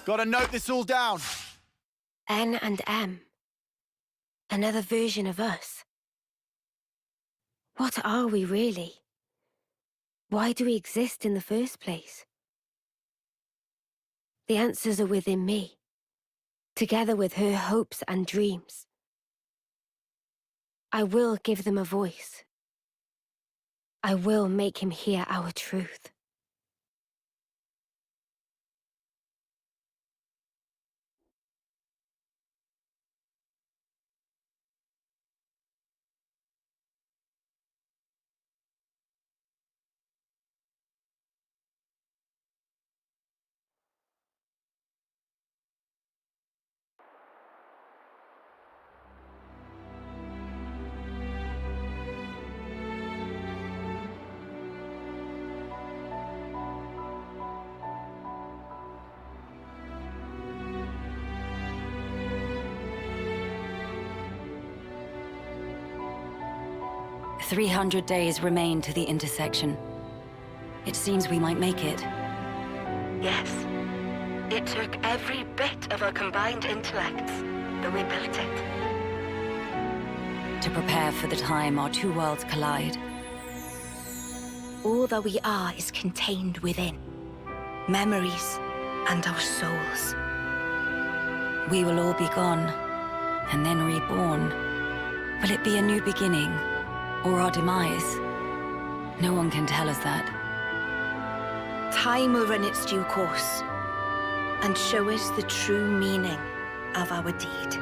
Gotta note this all down. N and M. Another version of us. What are we really? Why do we exist in the first place? The answers are within me, together with her hopes and dreams. I will give them a voice. I will make him hear our truth. "300 days remain to the intersection. It seems we might make it." Yes. It took every bit of our combined intellects, but we built it. To prepare for the time our two worlds collide. All that we are is contained within. Memories and our souls. We will all be gone, and then reborn. Will it be a new beginning, or our demise? No one can tell us that. Time will run its due course, and show us the true meaning of our deed.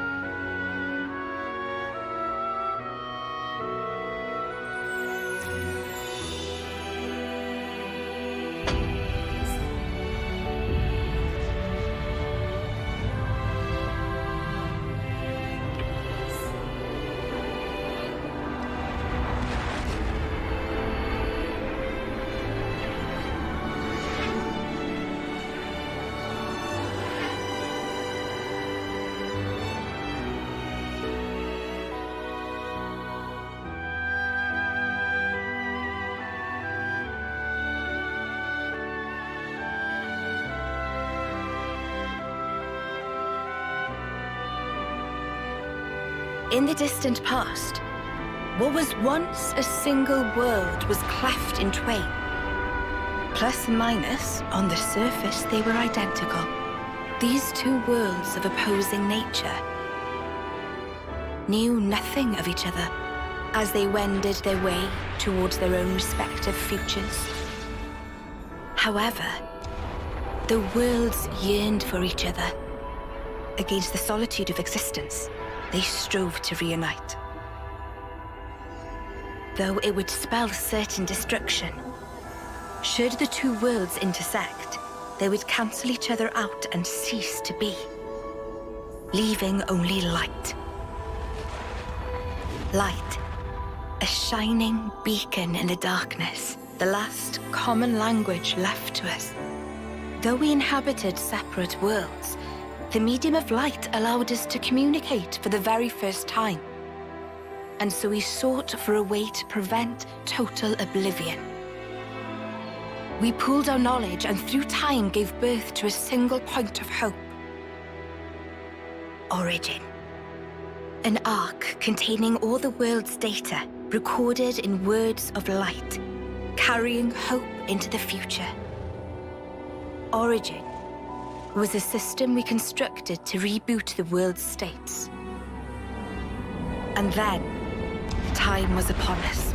In the distant past, what was once a single world was cleft in twain. Plus and minus, on the surface, they were identical. These two worlds of opposing nature knew nothing of each other as they wended their way towards their own respective futures. However, the worlds yearned for each other. Against the solitude of existence, they strove to reunite. Though it would spell certain destruction, should the two worlds intersect, they would cancel each other out and cease to be, leaving only light. Light, a shining beacon in the darkness, the last common language left to us. Though we inhabited separate worlds, the medium of light allowed us to communicate for the very first time. And so we sought for a way to prevent total oblivion. We pooled our knowledge and through time gave birth to a single point of hope. Origin. An arc containing all the world's data, recorded in words of light, carrying hope into the future. Origin was a system we constructed to reboot the world's states. And then, time was upon us.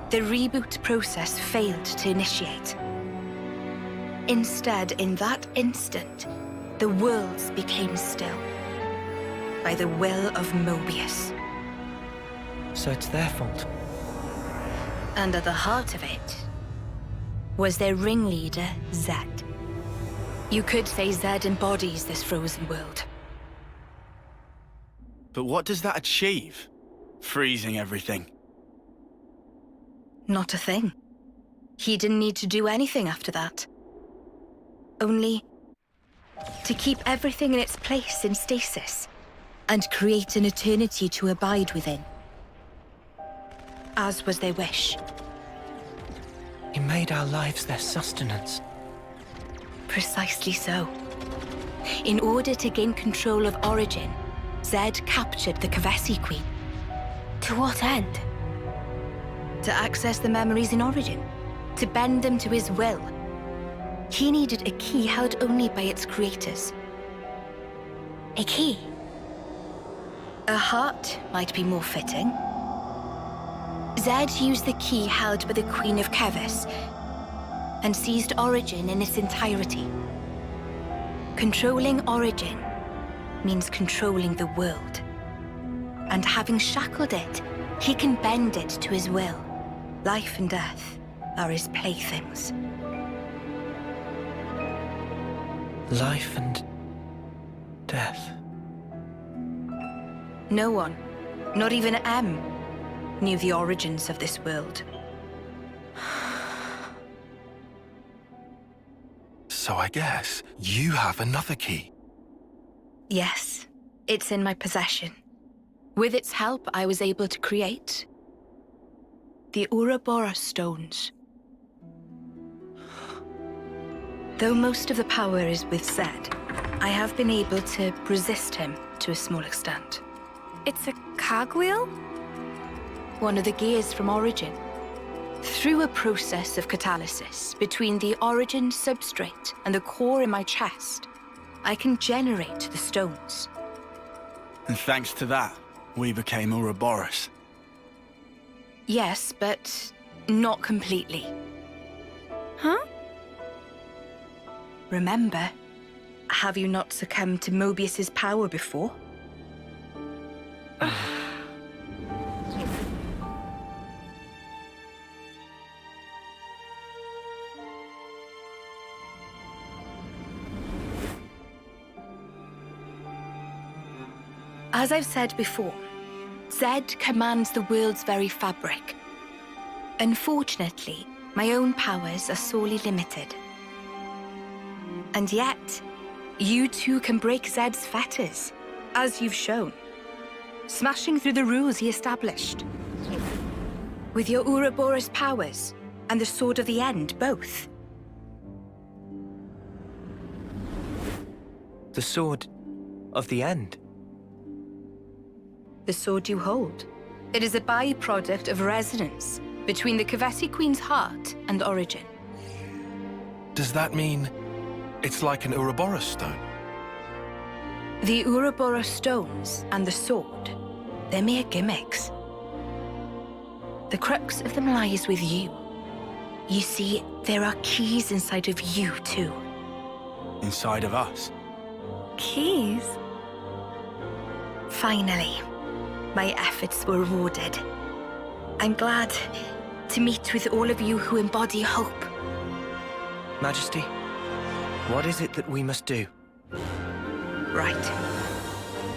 The reboot process failed to initiate. Instead, in that instant, the worlds became still, by the will of Mobius. So it's their fault. And at the heart of it was their ringleader, Zed. You could say Zed embodies this frozen world. But what does that achieve? Freezing everything. Not a thing. He didn't need to do anything after that. Only to keep everything in its place in stasis and create an eternity to abide within. As was their wish. He made our lives their sustenance. Precisely so. In order to gain control of Origin, Zed captured the Kavesi Queen. To what end? To access the memories in Origin. To bend them to his will. He needed a key held only by its creators. A key? A heart might be more fitting. Zed used the key held by the Queen of Kevis and seized Origin in its entirety. Controlling Origin means controlling the world. And having shackled it, he can bend it to his will. Life and death are his playthings. Life and death. No one, not even M, knew the origins of this world. So I guess you have another key. Yes, it's in my possession. With its help, I was able to create the Ouroboros stones. Though most of the power is with Zed, I have been able to resist him to a small extent. It's a cogwheel? One of the gears from Origin. Through a process of catalysis between the Origin substrate and the core in my chest, I can generate the stones. And thanks to that, we became Ouroboros. Yes, but not completely. Huh? Remember, have you not succumbed to Mobius's power before? As I've said before, Zed commands the world's very fabric. Unfortunately, my own powers are sorely limited. And yet, you too can break Zed's fetters, as you've shown, smashing through the rules he established. With your Ouroboros powers and the Sword of the End, both. The Sword of the End. The sword you hold. It is a byproduct of resonance between the Kavesi Queen's heart and Origin. Does that mean it's like an Ouroboros stone? The Ouroboros stones and the sword, they're mere gimmicks. The crux of them lies with you. You see, there are keys inside of you too. Inside of us. Keys? Finally, my efforts were rewarded. I'm glad to meet with all of you who embody hope. Majesty, what is it that we must do? Right.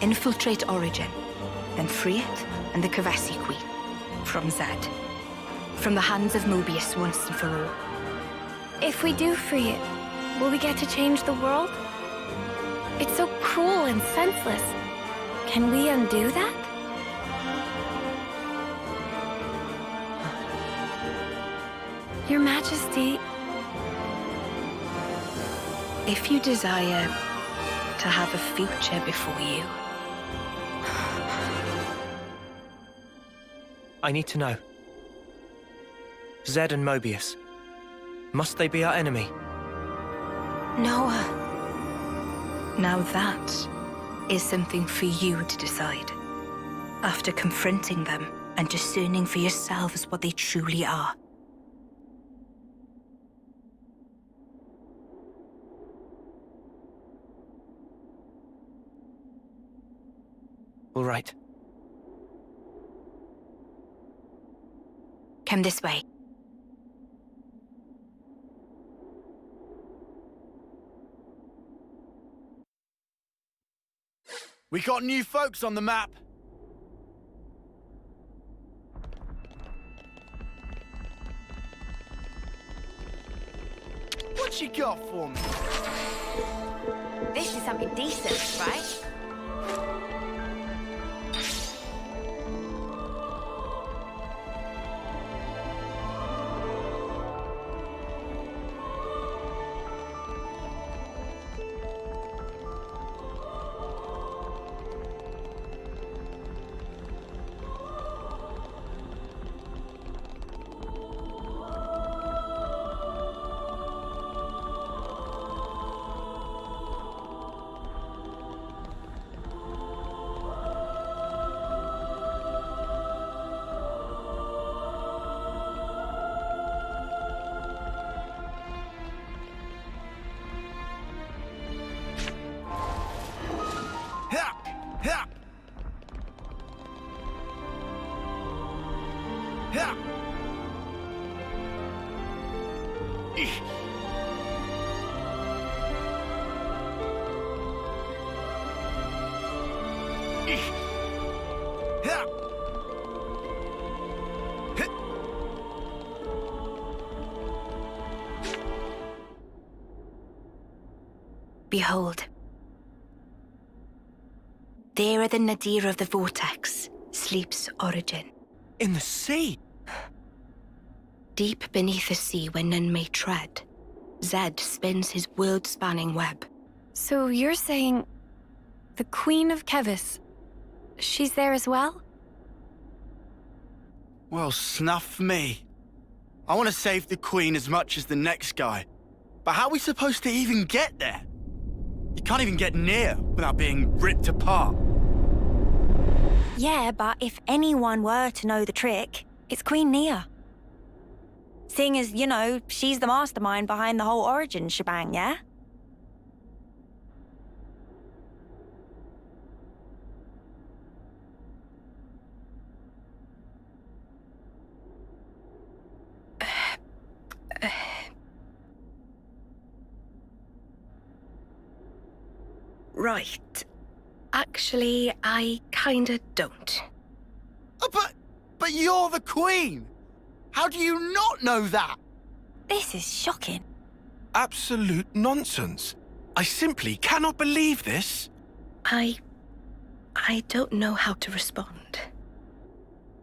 Infiltrate Origin, then free it and the Kavesi Queen from Zed. From the hands of Mobius once and for all. If we do free it, will we get to change the world? It's so cruel and senseless. Can we undo that? Your Majesty, If you desire to have a future before you, I need to know. Zed and Mobius. Must they be our enemy? Noah. Now that is something for you to decide. After confronting them and discerning for yourselves what they truly are. All right. Come this way. We got new folks on the map. What you got for me? this is something decent, right? Ha! Ha! Ich. Ich. Ha! Hit. Behold. There at the nadir of the vortex sleeps Origin. In the sea? Deep beneath the sea where none may tread, Zed spins his world-spanning web. So you're saying the Queen of Kevis, she's there as well? Well, snuff me. I want to save the Queen as much as the next guy. But how are we supposed to even get there? You can't even get near without being ripped apart. Yeah, but if anyone were to know the trick, it's Queen Nia. Seeing as, you know, she's the mastermind behind the whole Origin shebang, yeah? Right. Actually, I kinda don't. Oh, but you're the Queen! How do you not know that? This is shocking. Absolute nonsense. I simply cannot believe this. I don't know how to respond.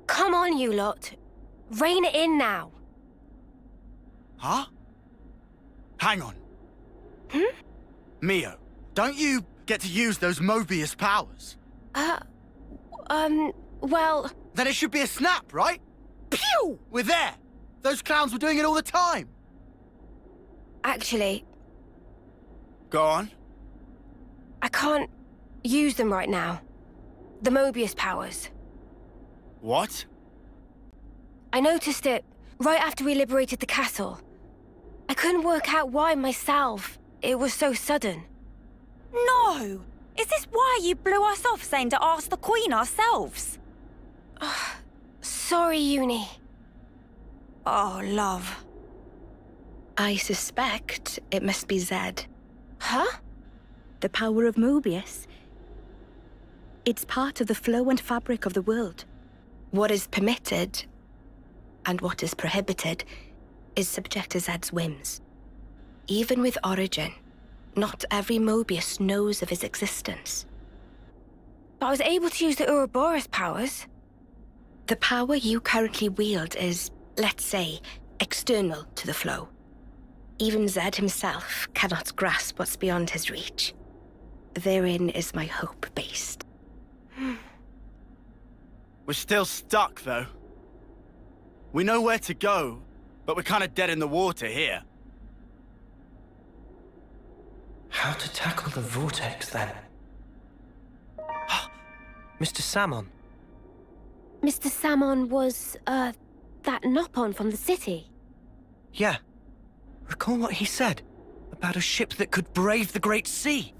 Come on, you lot. Rein it in now. Huh? Hang on. Mio, don't you get to use those Mobius powers? Well, Then it should be a snap, right? Pew! We're there! Those clowns were doing it all the time! actually, Go on. I can't use them right now. The Mobius powers. What? I noticed it right after we liberated the castle. I couldn't work out why myself. It was so sudden. No! Is this why you blew us off saying to ask the Queen ourselves? Sorry, Uni. Oh, love. I suspect it must be Zed. Huh? The power of Mobius. It's part of the flow and fabric of the world. What is permitted and what is prohibited is subject to Zed's whims. Even with Origin, not every Mobius knows of his existence. But I was able to use the Ouroboros powers. The power you currently wield is, let's say, external to the flow. Even Zed himself cannot grasp what's beyond his reach. Therein is my hope based. We're still stuck, though. We know where to go, but we're kind of dead in the water here. How to tackle the vortex, then? Mr. Samon. Mr. Samon was, that Nopon from the city. Yeah. Recall what he said about a ship that could brave the Great Sea.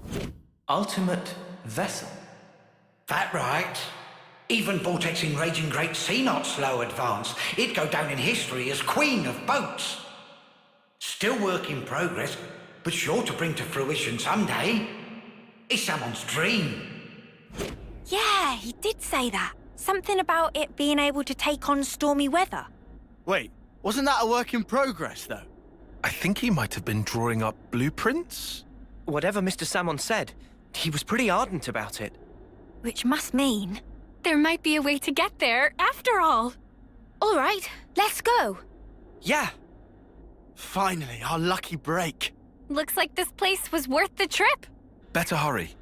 Ultimate vessel. That right. Even vortexing raging Great Sea not slow advance. It'd go down in history as Queen of Boats. Still work in progress, but sure to bring to fruition someday. It's someone's dream. Yeah, he did say that. Something about it being able to take on stormy weather. Wait, wasn't that a work in progress, though? I think he might have been drawing up blueprints. Whatever Mr. Samon said, he was pretty ardent about it. Which must mean... There might be a way to get there, after all. All right, let's go. Yeah. Finally, our lucky break. Looks like this place was worth the trip. Better hurry.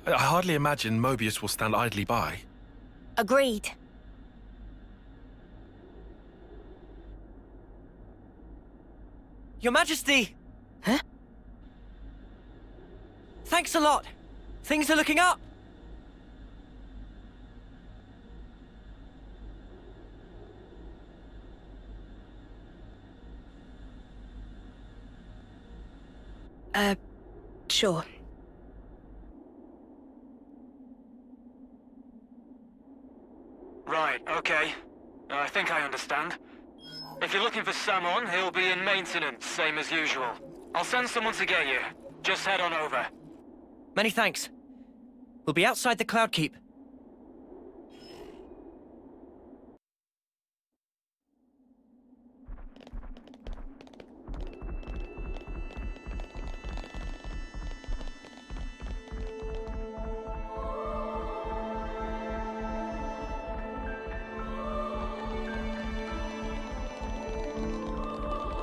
I hardly imagine Mobius will stand idly by. Agreed. Your Majesty! Huh? Thanks a lot. Things are looking up. Sure. Right, okay. I think I understand. If you're looking for Samon, he'll be in maintenance, same as usual. I'll send someone to get you. Just head on over. Many thanks. We'll be outside the Cloud Keep.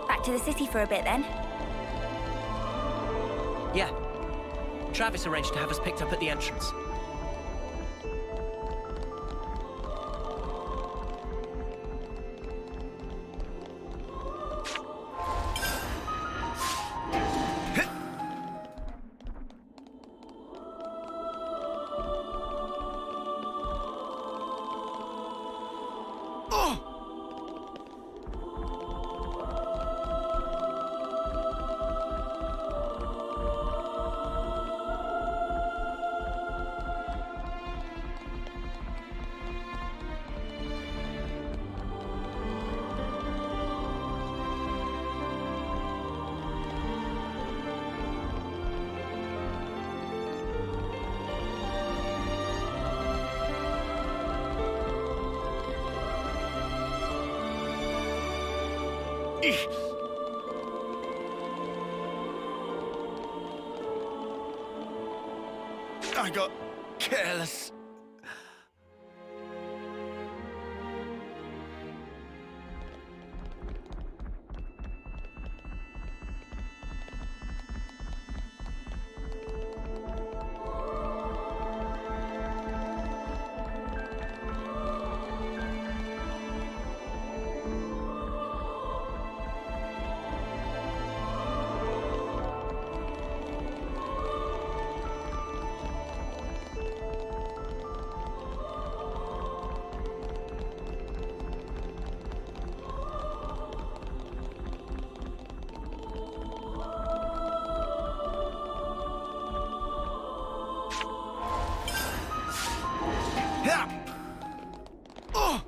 Back to the city for a bit then. Yeah. Travis arranged to have us picked up at the entrance. I got careless. Yeah. Oh.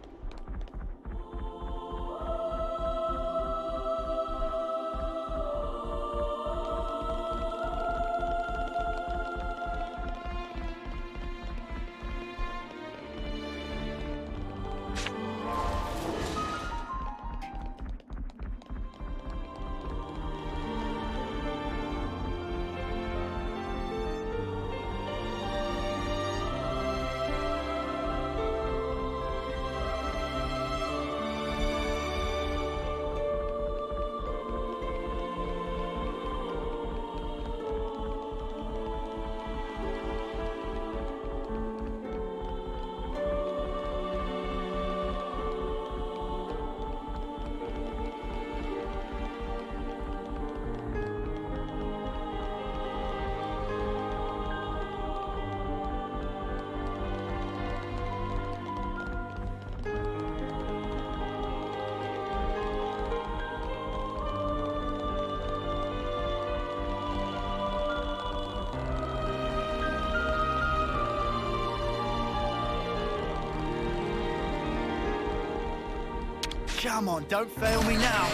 Come on, don't fail me now.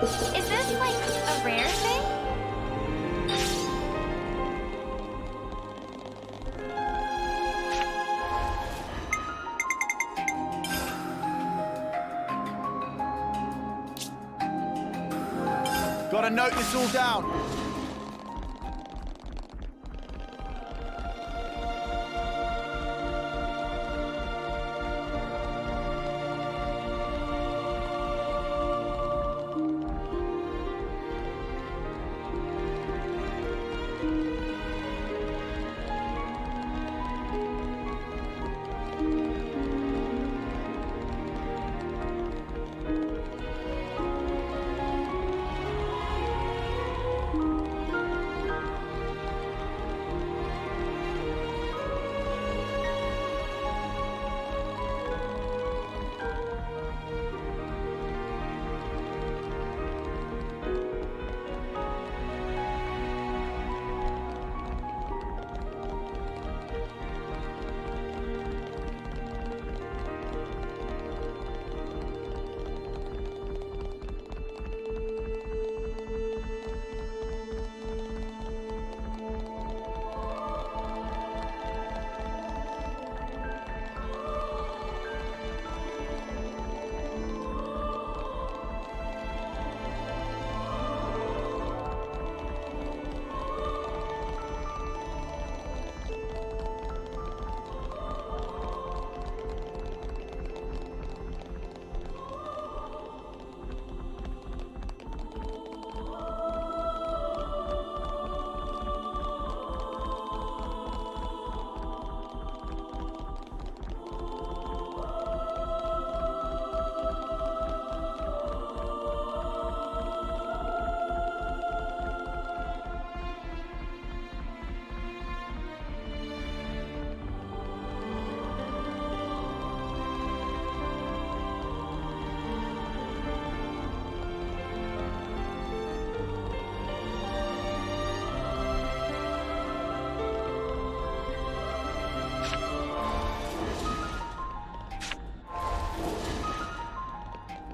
Is this like a rare thing? Gotta note this all down.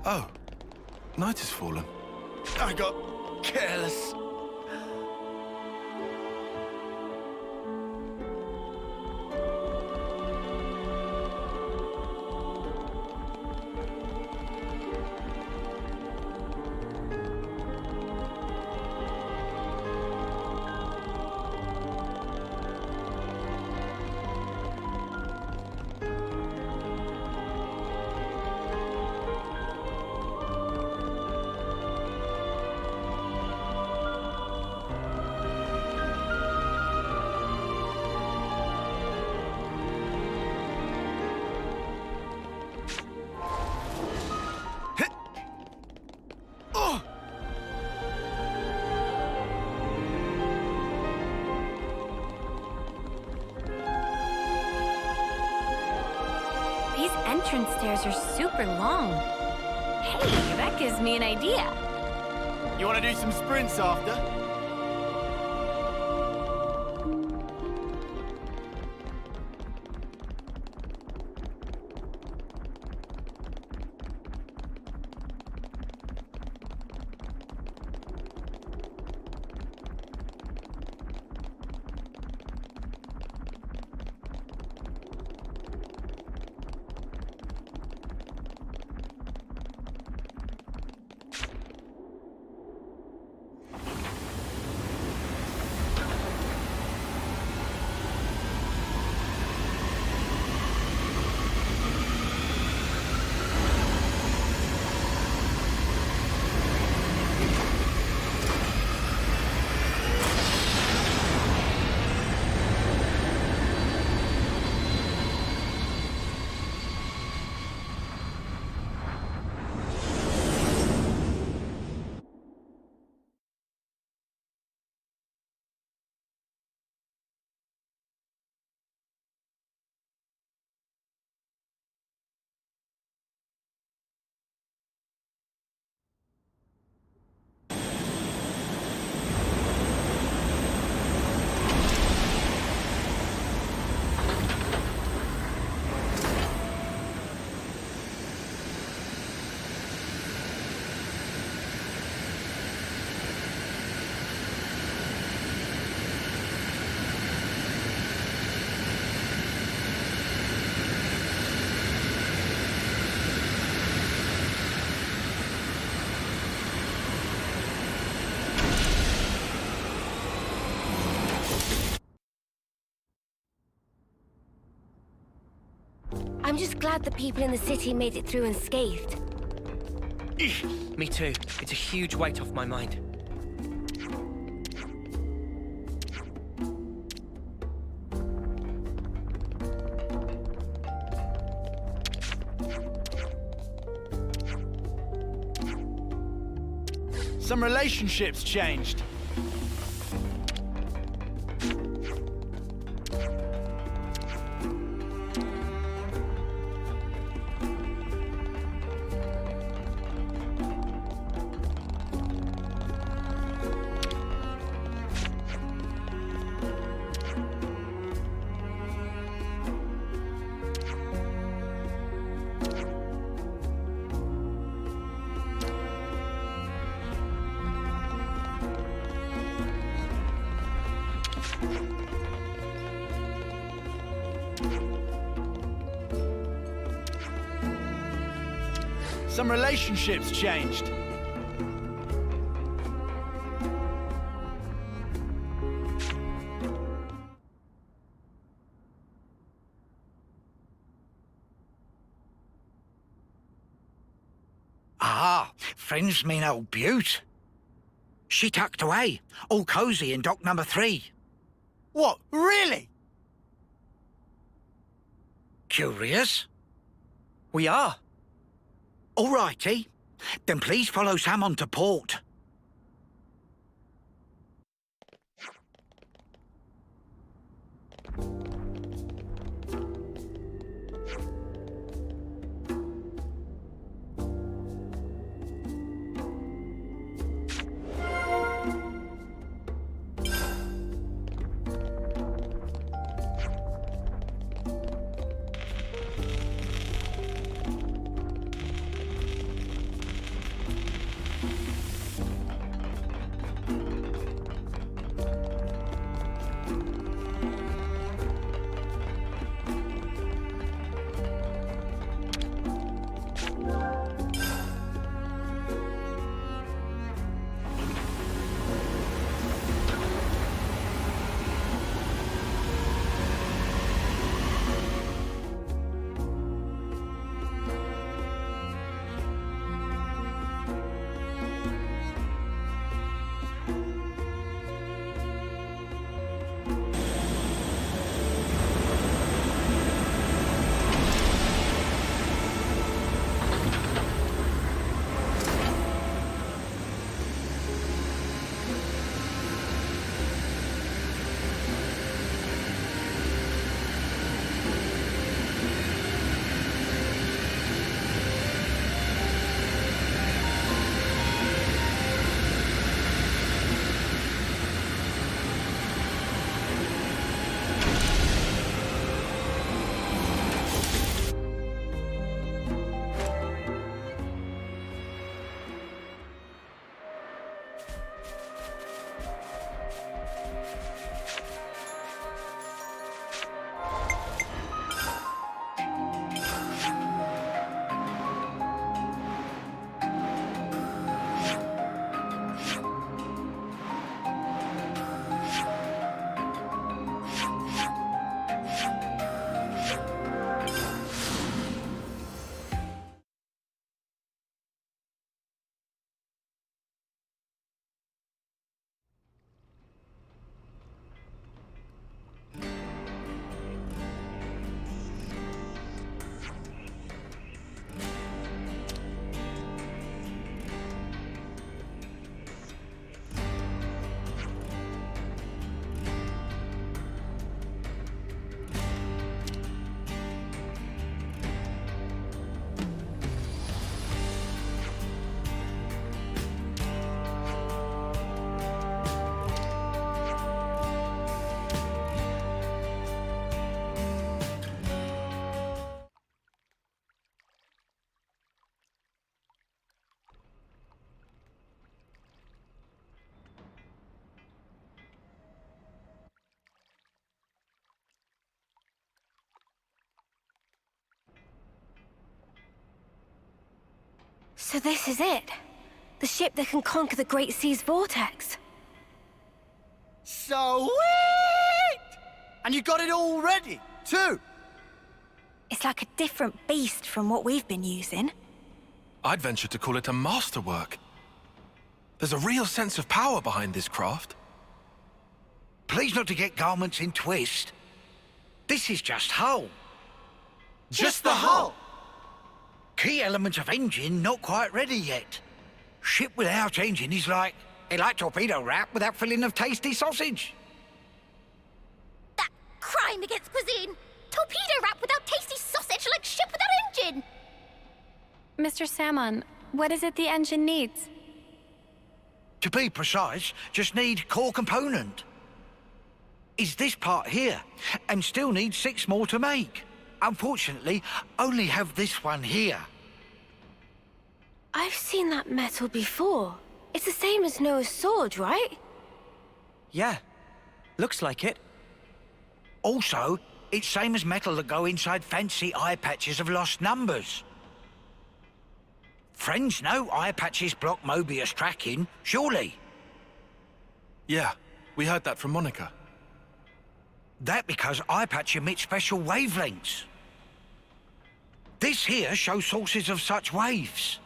Oh, night has fallen. I got careless. These entrance stairs are super long. Hey, that gives me an idea. You want to do some sprints after? I'm just glad the people in the city made it through unscathed. Me too. It's a huge weight off my mind. Some relationships changed. Some relationships changed. Ah, friends mean old Butte. She tucked away, all cosy in dock number 3. What, really? Curious? We are. All righty. Then please follow Sam on to port. So this is it. The ship that can conquer the Great Sea's vortex. Sweet! And you got it all ready, too. It's like a different beast from what we've been using. I'd venture to call it a masterwork. There's a real sense of power behind this craft. Please not to get garments in twist. This is just hull. Just the hull. Key elements of engine not quite ready yet. Ship without engine is like torpedo wrap without filling of tasty sausage. That crime against cuisine! Torpedo wrap without tasty sausage like ship without engine! Mr. Salmon, what is it the engine needs? To be precise, just need core component. Is this part here, and still need 6 more to make. Unfortunately, only have this one here. I've seen that metal before. It's the same as Noah's sword, right? Yeah, looks like it. Also, it's same as metal that go inside fancy eye patches of lost numbers. Friends know eye patches block Mobius tracking, surely? Yeah, we heard that from Monica. That because eye patch emits special wavelengths. This here shows sources of such waves.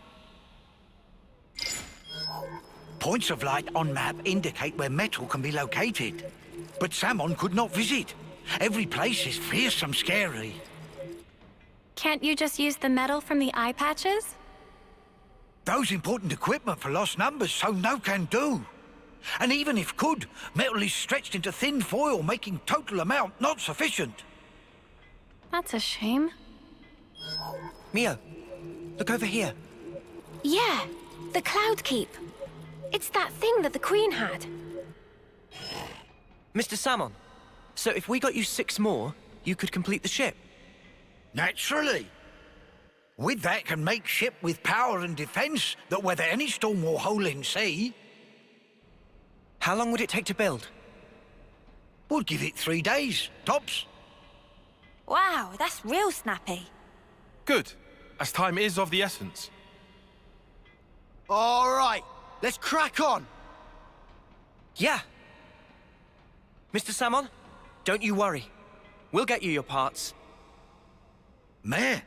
Points of light on map indicate where metal can be located. But Salmon could not visit. Every place is fearsome scary. Can't you just use the metal from the eye patches? Those important equipment for lost numbers, so no can do. And even if could, metal is stretched into thin foil, making total amount not sufficient. That's a shame. Mio, look over here. Yeah, the Cloud Keep. It's that thing that the Queen had. Mr. Salmon, so if we got you 6 more, you could complete the ship? Naturally. With that can make ship with power and defense that weather any storm or hole in sea. How long would it take to build? Would give it 3 days, tops. Wow, that's real snappy. Good, as time is of the essence. All right, let's crack on. Yeah. Mr. Salmon, don't you worry. We'll get you your parts. Meh.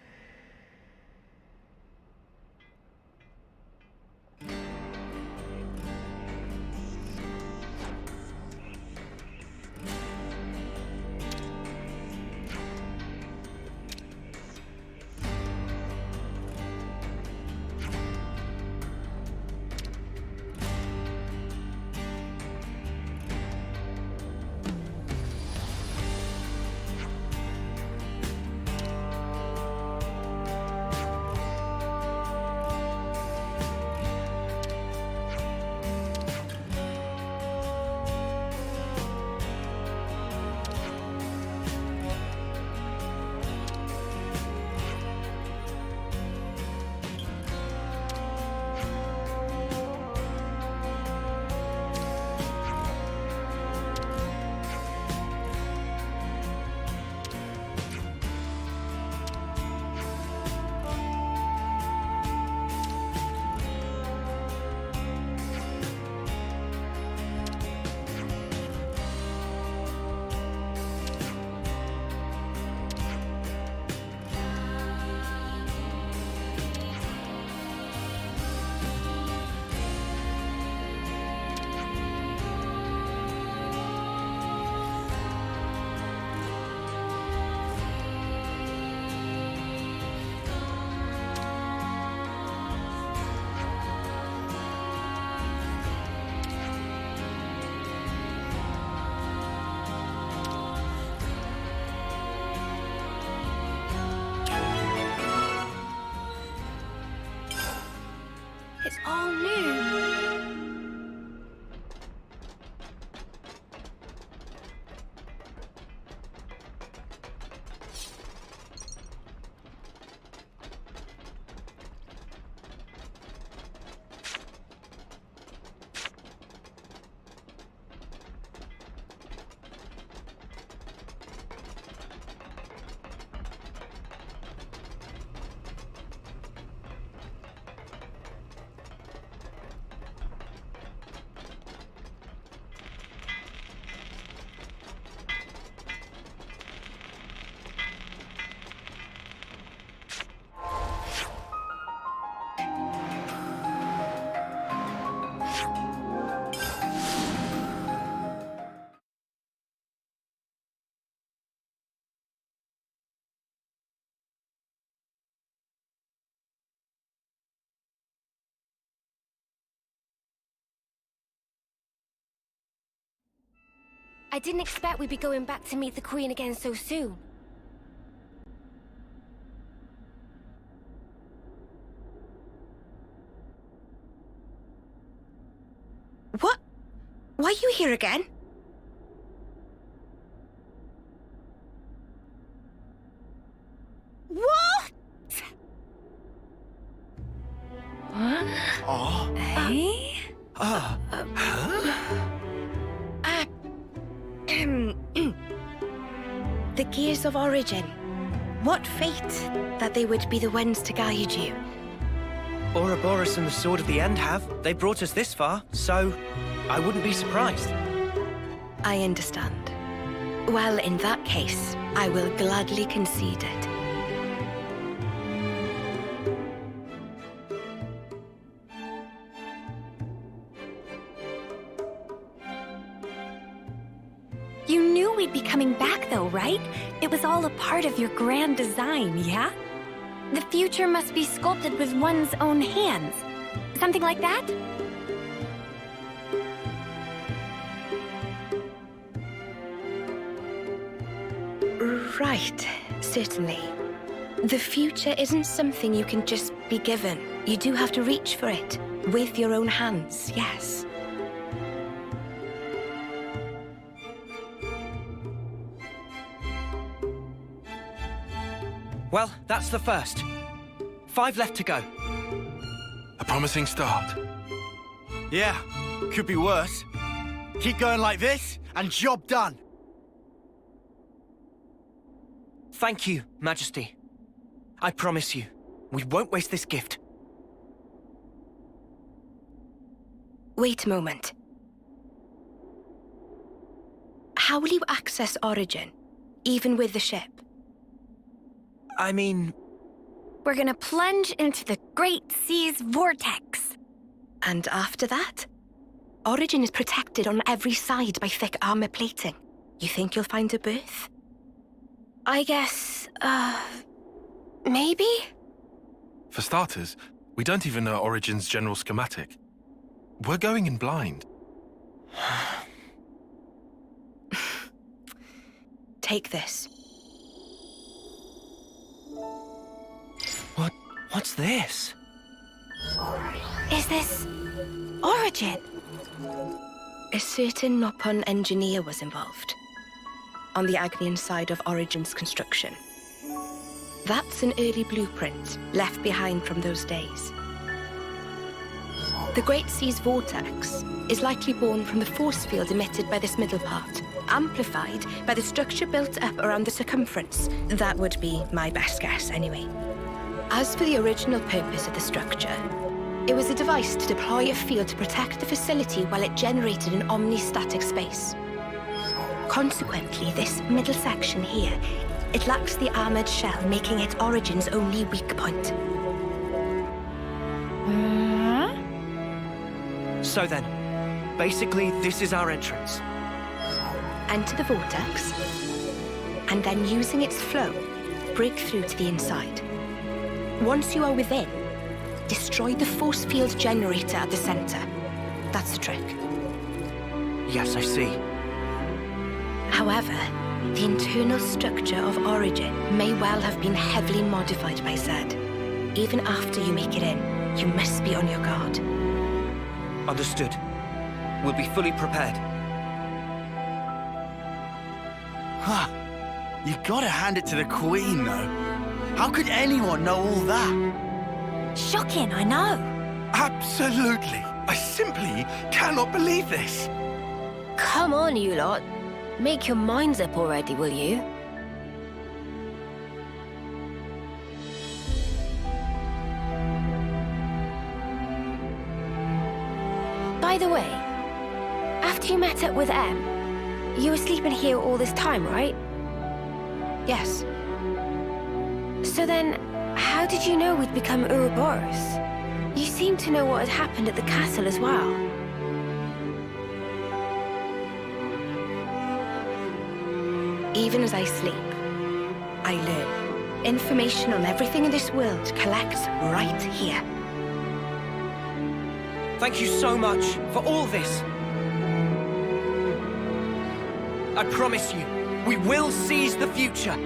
It's all new. I didn't expect we'd be going back to meet the Queen again so soon. What? Why are you here again? What? What? Oh. Hey? The Gears of Origin. What fate that they would be the ones to guide you. Ouroboros and the Sword of the End have. They brought us this far, so I wouldn't be surprised. I understand. Well, in that case, I will gladly concede it. You knew we'd be coming back though, right? It was all a part of your grand design, yeah? The future must be sculpted with one's own hands. Something like that? Right, certainly. The future isn't something you can just be given. You do have to reach for it, with your own hands, yes. Well, that's the first. 5 left to go. A promising start. Yeah, could be worse. Keep going like this, and job done. Thank you, Majesty. I promise you, we won't waste this gift. Wait a moment. How will you access Origin, even with the ship? I mean... We're gonna plunge into the Great Sea's vortex. And after that? Origin is protected on every side by thick armor plating. You think you'll find a berth? I guess, maybe? For starters, we don't even know Origin's general schematic. We're going in blind. Take this. What's this? Is this Origin? A certain Nopon engineer was involved. On the Agnian side of Origin's construction. That's an early blueprint left behind from those days. The Great Sea's vortex is likely born from the force field emitted by this middle part, amplified by the structure built up around the circumference. That would be my best guess, anyway. As for the original purpose of the structure, it was a device to deploy a field to protect the facility while it generated an omnistatic space. Consequently, this middle section here, it lacks the armored shell, making it Origin's only weak point. So then, basically this is our entrance. Enter the vortex, and then using its flow, break through to the inside. Once you are within, destroy the force field generator at the center. That's the trick. Yes, I see. However, the internal structure of Origin may well have been heavily modified by Zed. Even after you make it in, you must be on your guard. Understood. We'll be fully prepared. Huh. You gotta hand it to the Queen, though. How could anyone know all that? Shocking, I know. Absolutely! I simply cannot believe this! Come on, you lot. Make your minds up already, will you? By the way, after you met up with Em, you were sleeping here all this time, right? Yes. So then, how did you know we'd become Ouroboros? You seem to know what had happened at the castle as well. Even as I sleep, I learn. Information on everything in this world collects right here. Thank you so much for all this. I promise you, we will seize the future.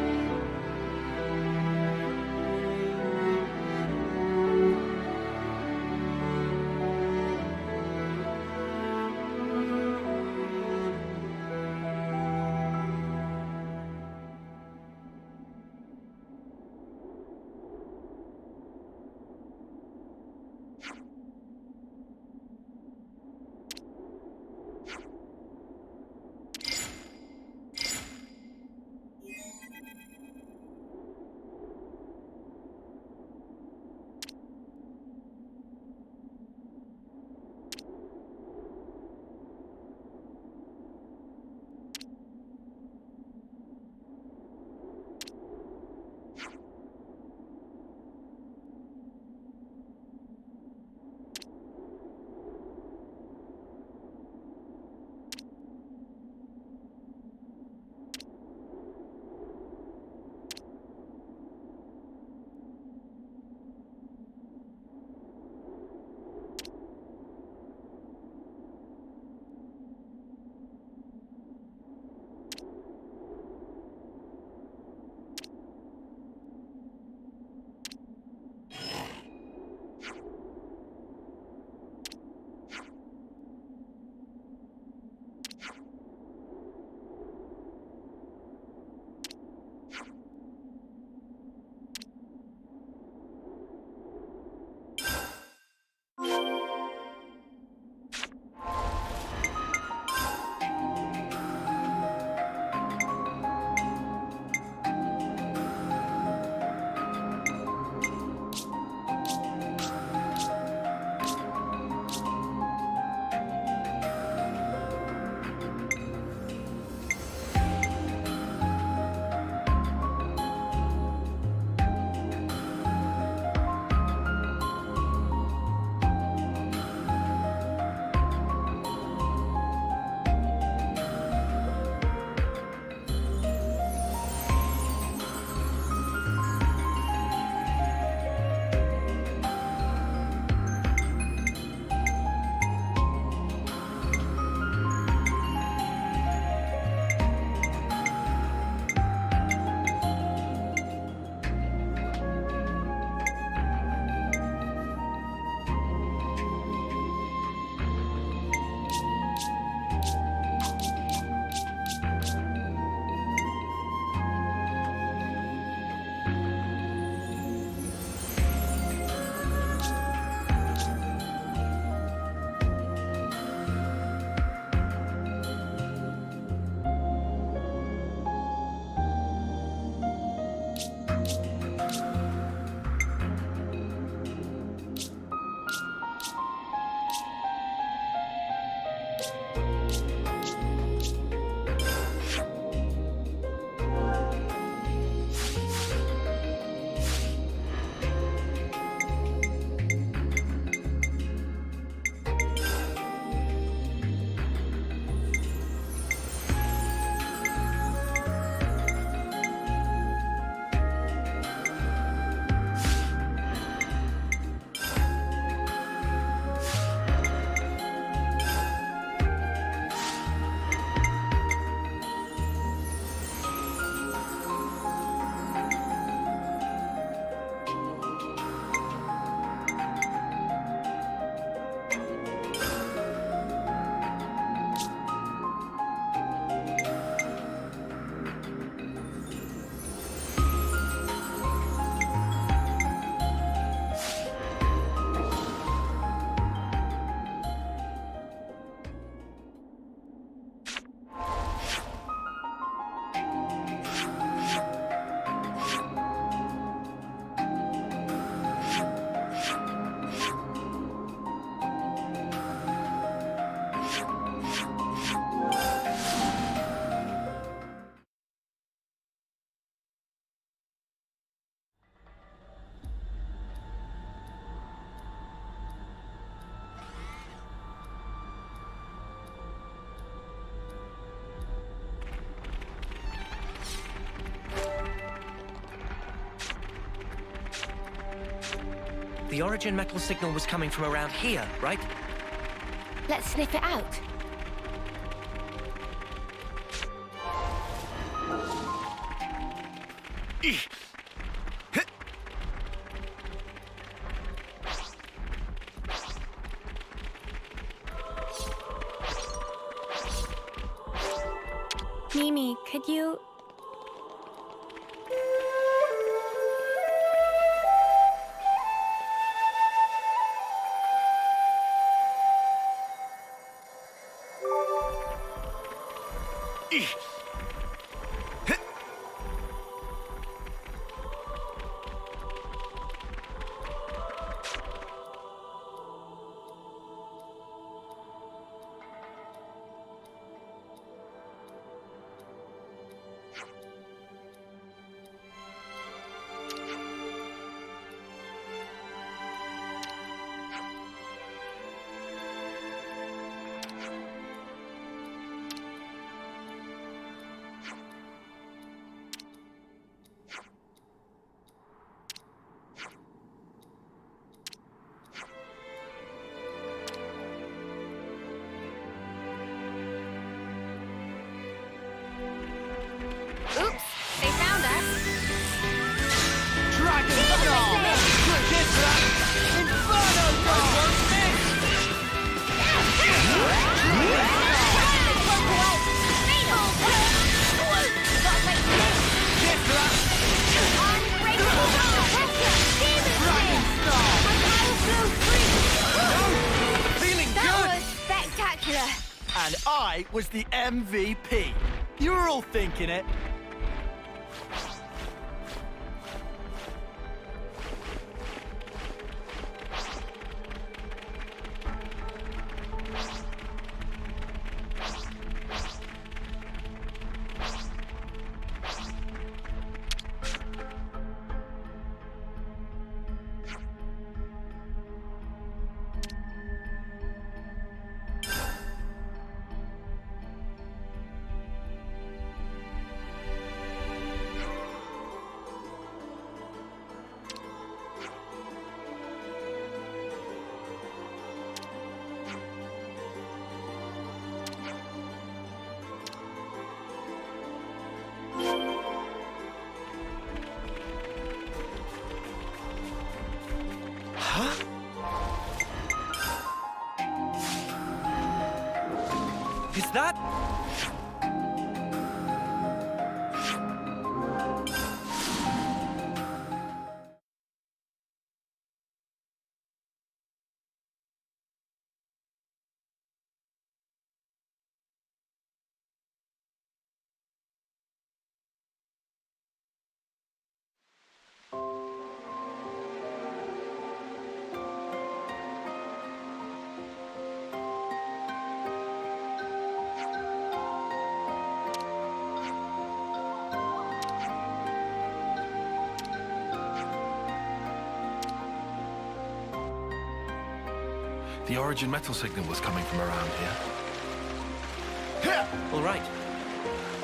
The Origin metal signal was coming from around here, right? Let's sniff it out. Mimi, could you... Oops, they found us. Dragon Star! Inferno Feeling That good! was spectacular. And I was the MVP. You were all thinking it. Is that... The Origin metal signal was coming from around here. All right.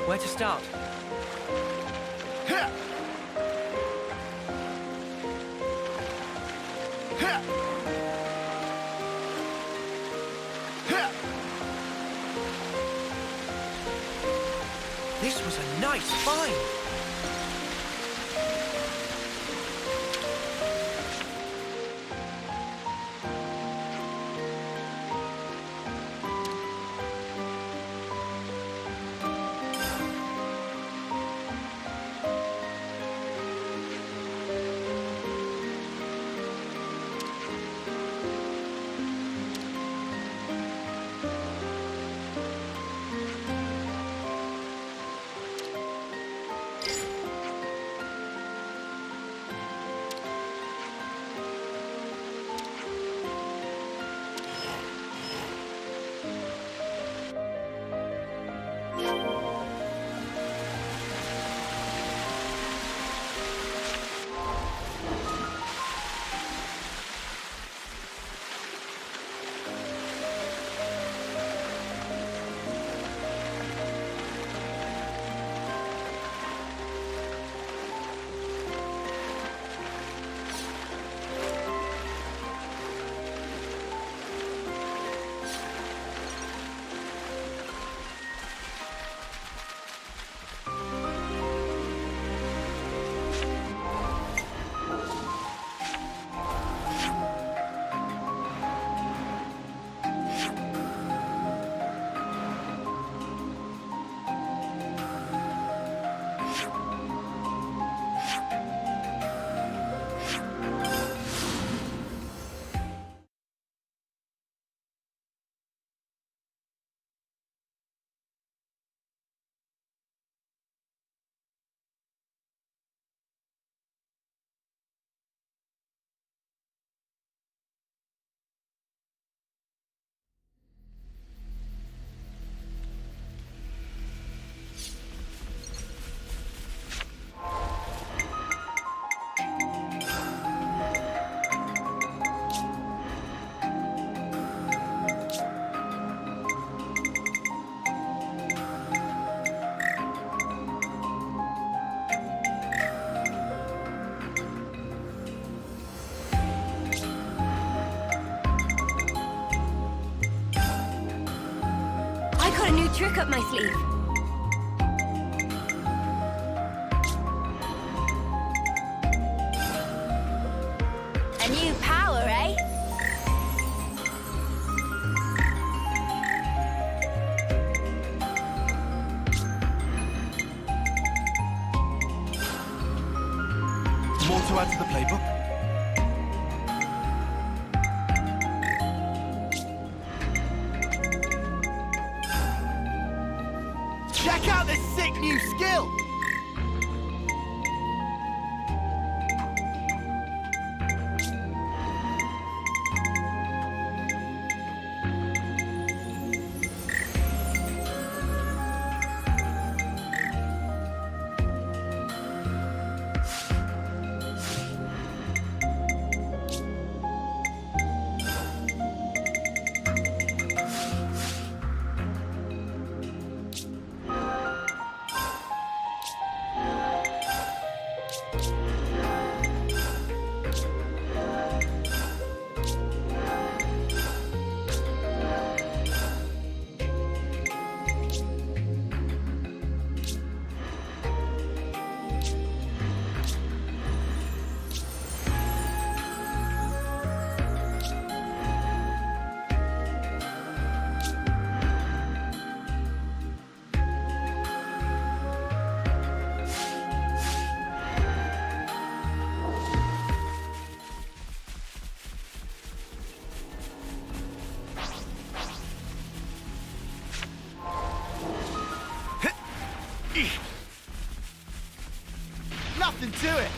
Where to start? This was a nice find. trick up my sleeve. A new power, eh? More to add to the playbook? Check out this sick new skill! Nothing to it.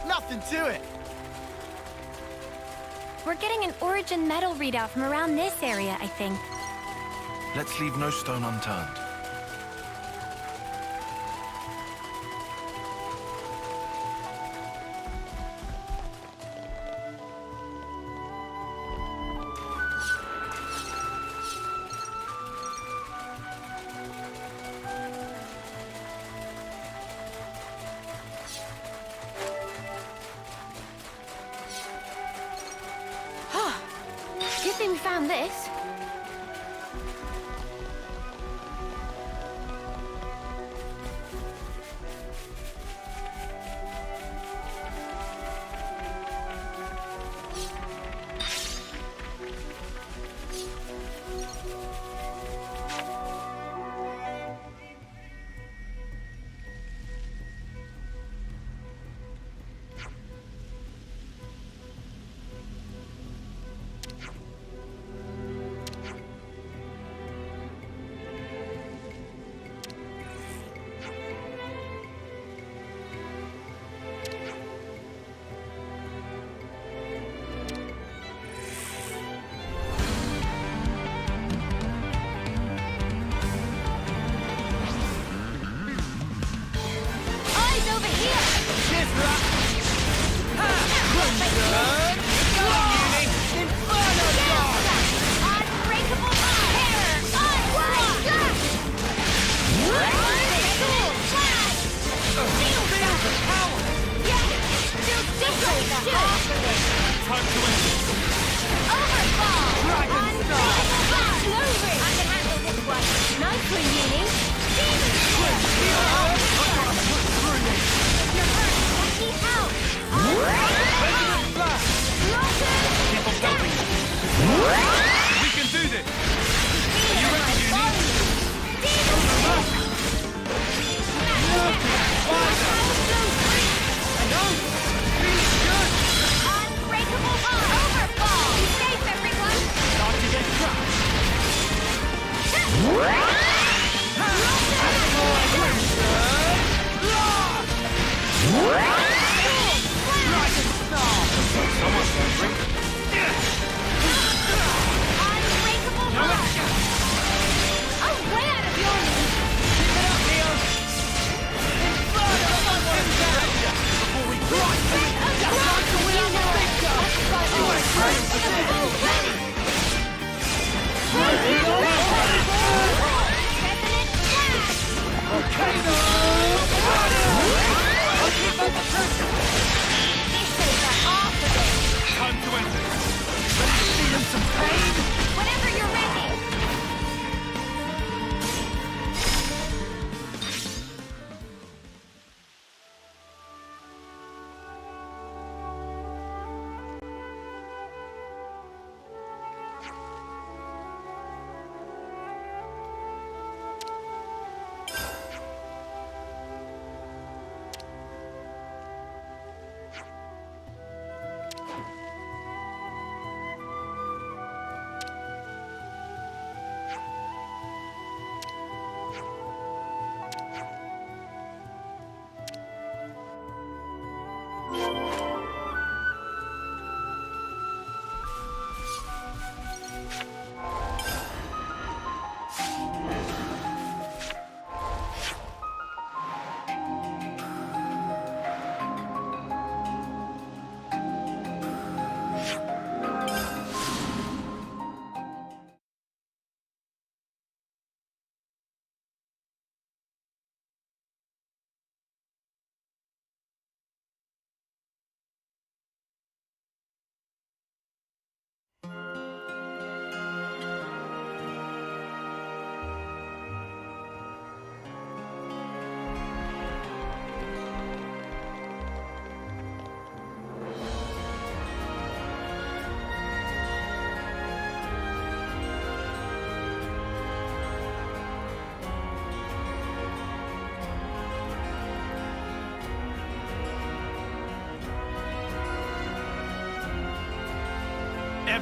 Nothing to it. We're getting an Origin medal readout from around this area, I think. Let's leave no stone unturned. Good thing we found this.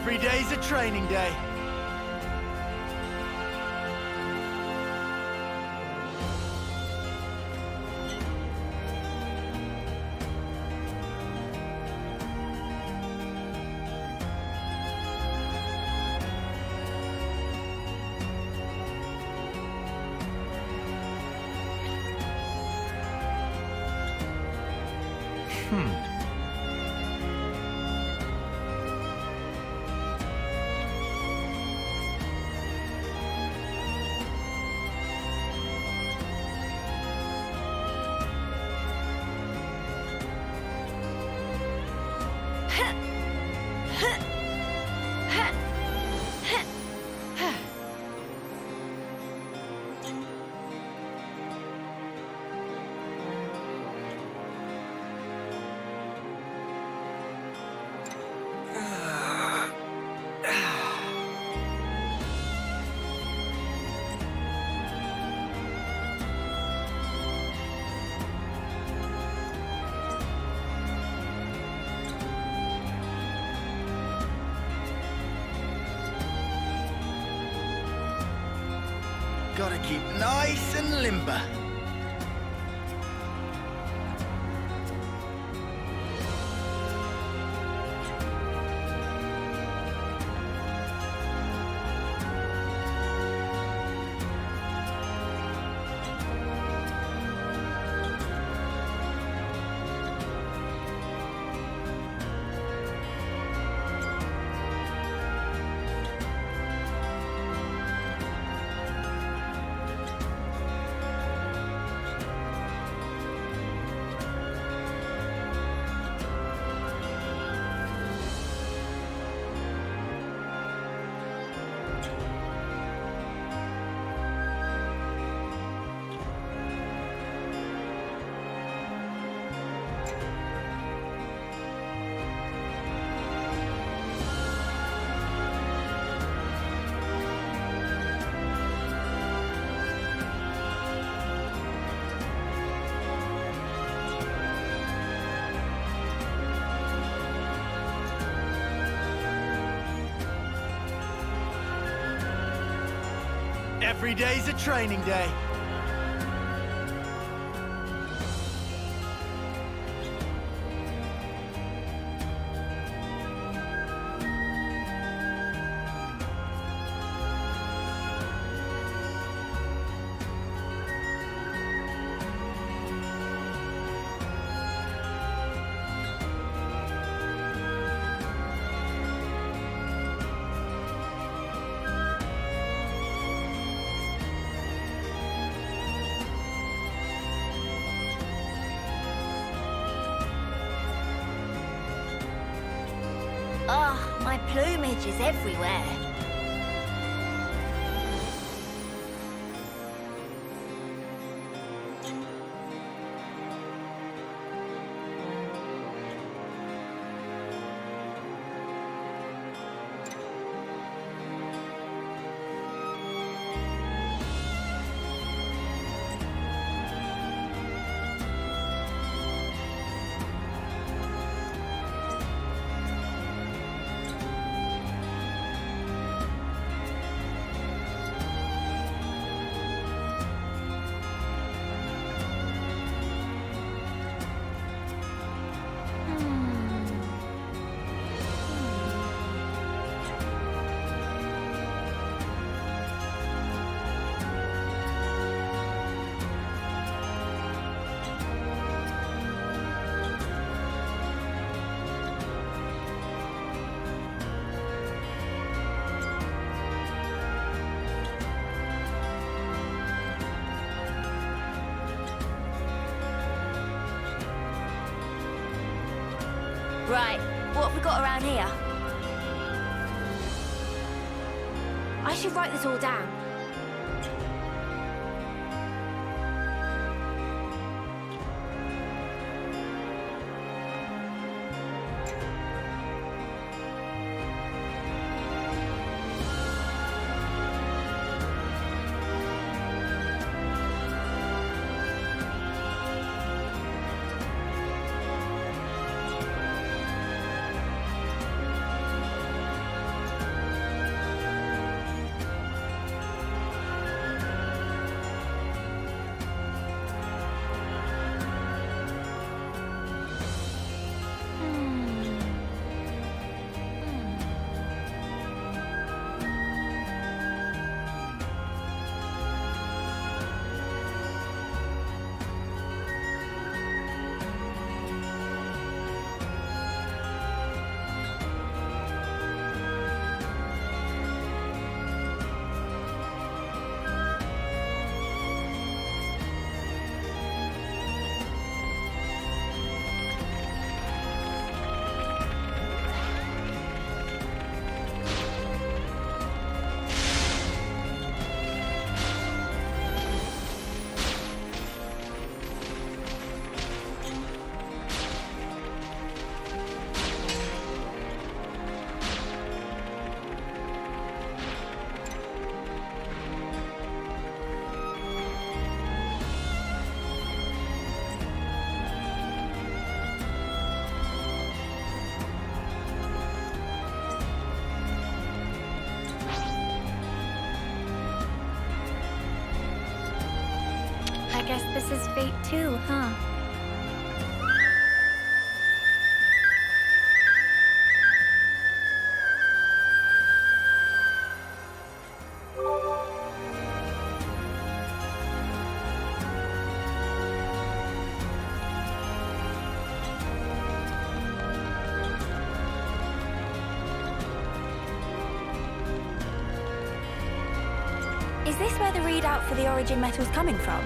Every day's a training day. Gotta keep nice and limber. Every day's a training day. Oh, my plumage is everywhere. Right, what have we got around here? I should write this all down. I guess this is fate too, huh? Is this where the readout for the origin metal's coming from?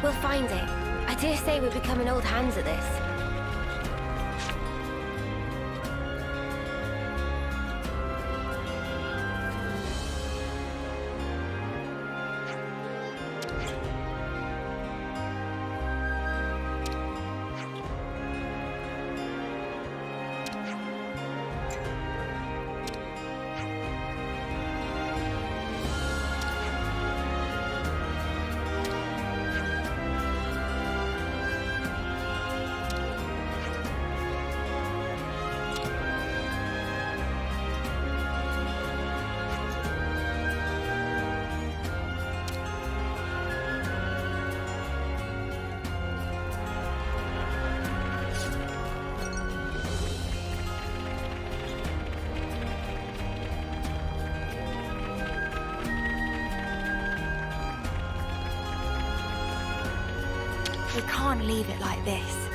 We'll find it. I dare say we're becoming old hands at this. We can't leave it like this.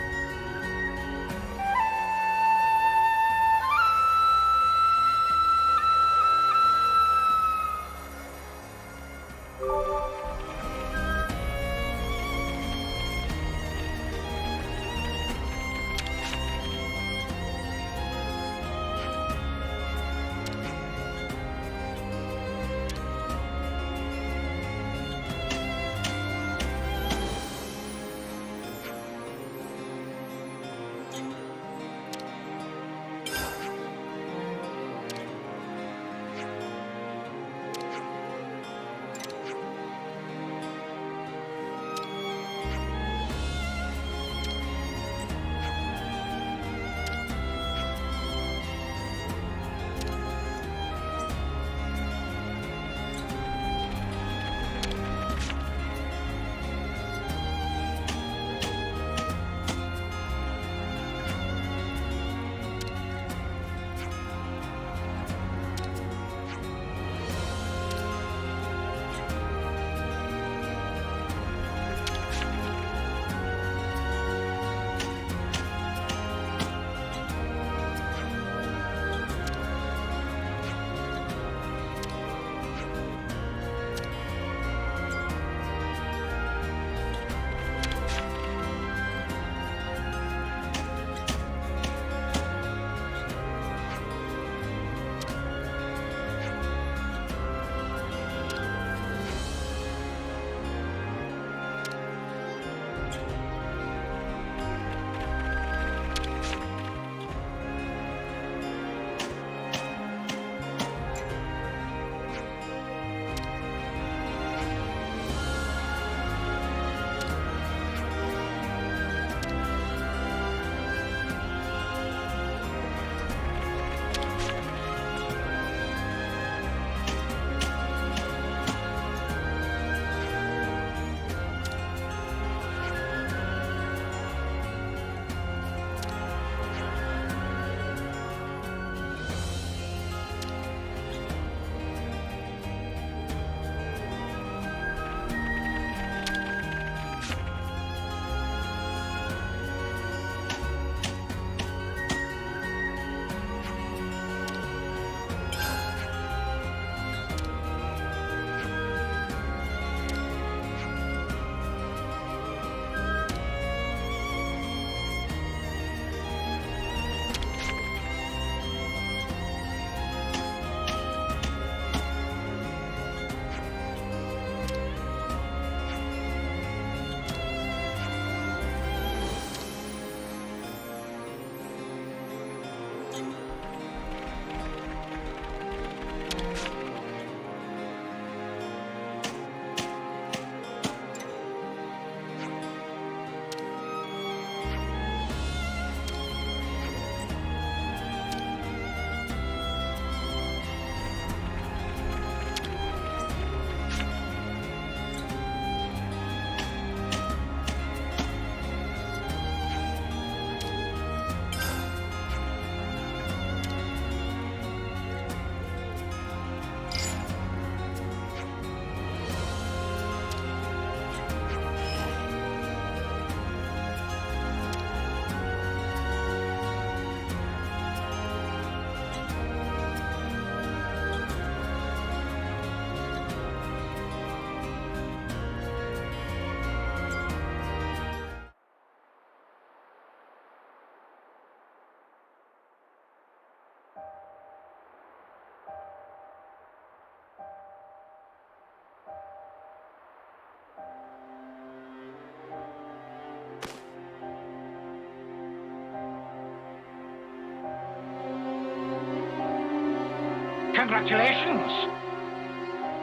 Congratulations!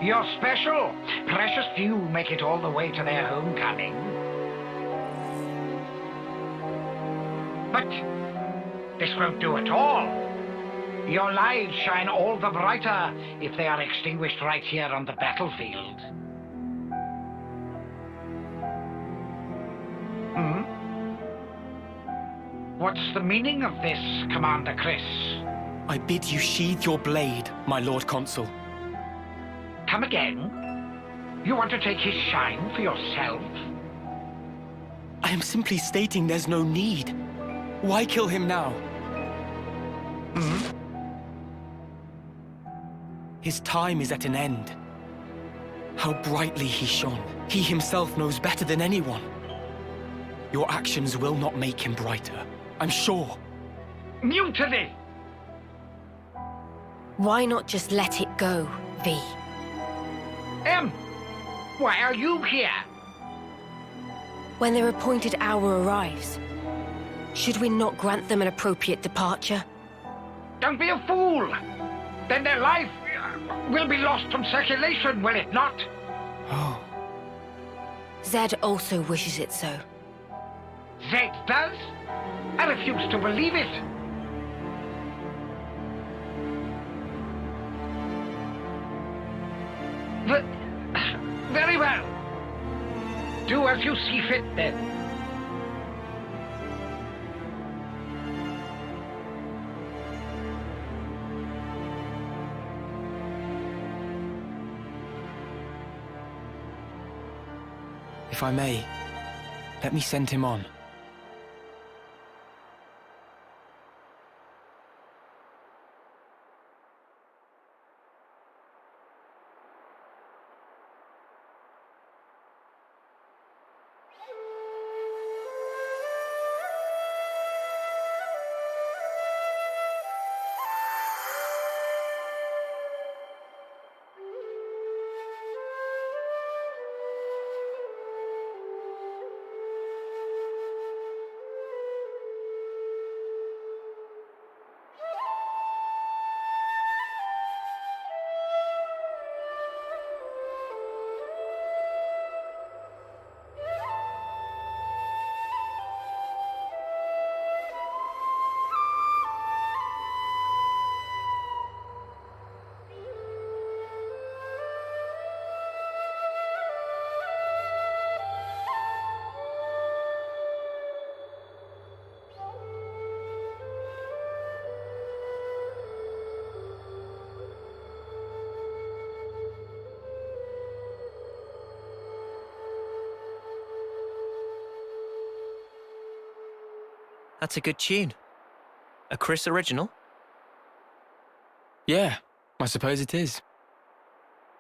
You're special. Precious few make it all the way to their homecoming. But this won't do at all. Your lives shine all the brighter if they are extinguished right here on the battlefield. What's the meaning of this, Commander Chris? I bid you sheathe your blade, my Lord Consul. Come again? You want to take his shine for yourself? I am simply stating there's no need. Why kill him now? His time is at an end. How brightly he shone. He himself knows better than anyone. Your actions will not make him brighter, I'm sure. Mutiny! Why not just let it go, V? Why are you here? When their appointed hour arrives, should we not grant them an appropriate departure? Don't be a fool! Then their life will be lost from circulation, will it not? Oh. Zed also wishes it so. Zed does? I refuse to believe it. Very well. Do as you see fit, then. If I may, let me send him on. That's a good tune. A Chris original? Yeah, I suppose it is.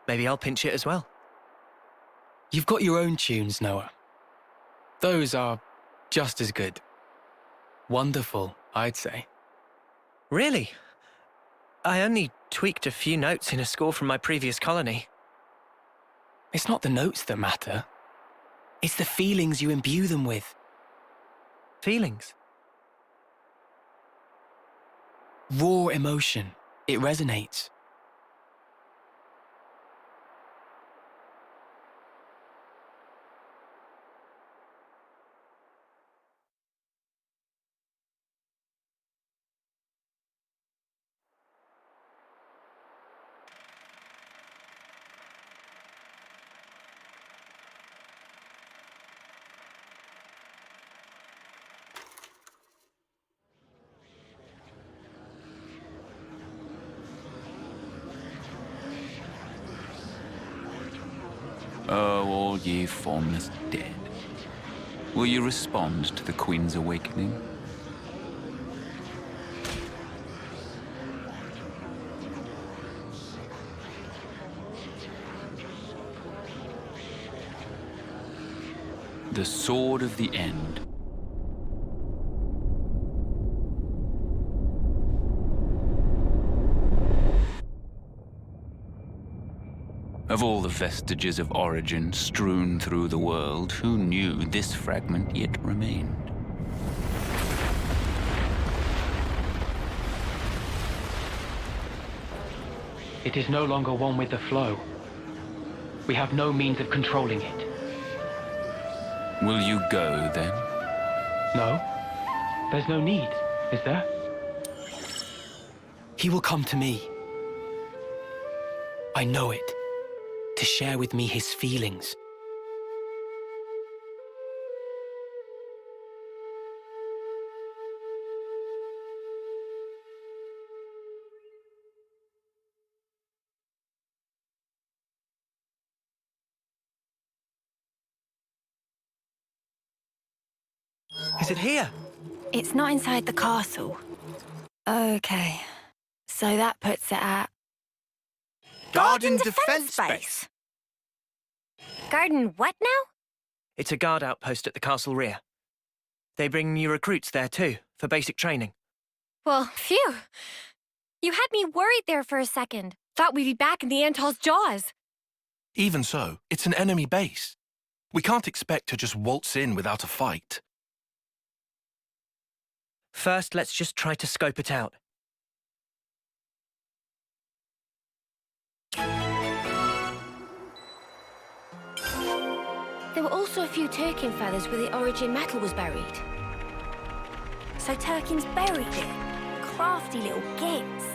Maybe I'll pinch it as well. You've got your own tunes, Noah. Those are just as good. Wonderful, I'd say. Really? I only tweaked a few notes in a score from my previous colony. It's not the notes that matter. It's the feelings you imbue them with. Feelings? Raw emotion. It resonates. Oh, all ye formless dead. Will you respond to the Queen's awakening? The sword of the end. Of all the vestiges of origin strewn through the world, who knew this fragment yet remained? It is no longer one with the flow. We have no means of controlling it. Will you go, then? No. There's no need, is there? He will come to me. I know it. To share with me his feelings. Is it here? It's not inside the castle. Okay. So that puts it at... Garden Defense Base. Garden what now? It's a guard outpost at the castle rear. They bring new recruits there too, for basic training. Well, phew. You had me worried there for a second. Thought we'd be back in the Antol's jaws. Even so, it's an enemy base. We can't expect to just waltz in without a fight. First, let's just try to scope it out. There were also a few Turkin feathers where the origin metal was buried. So Turkin's buried it. Crafty little gits.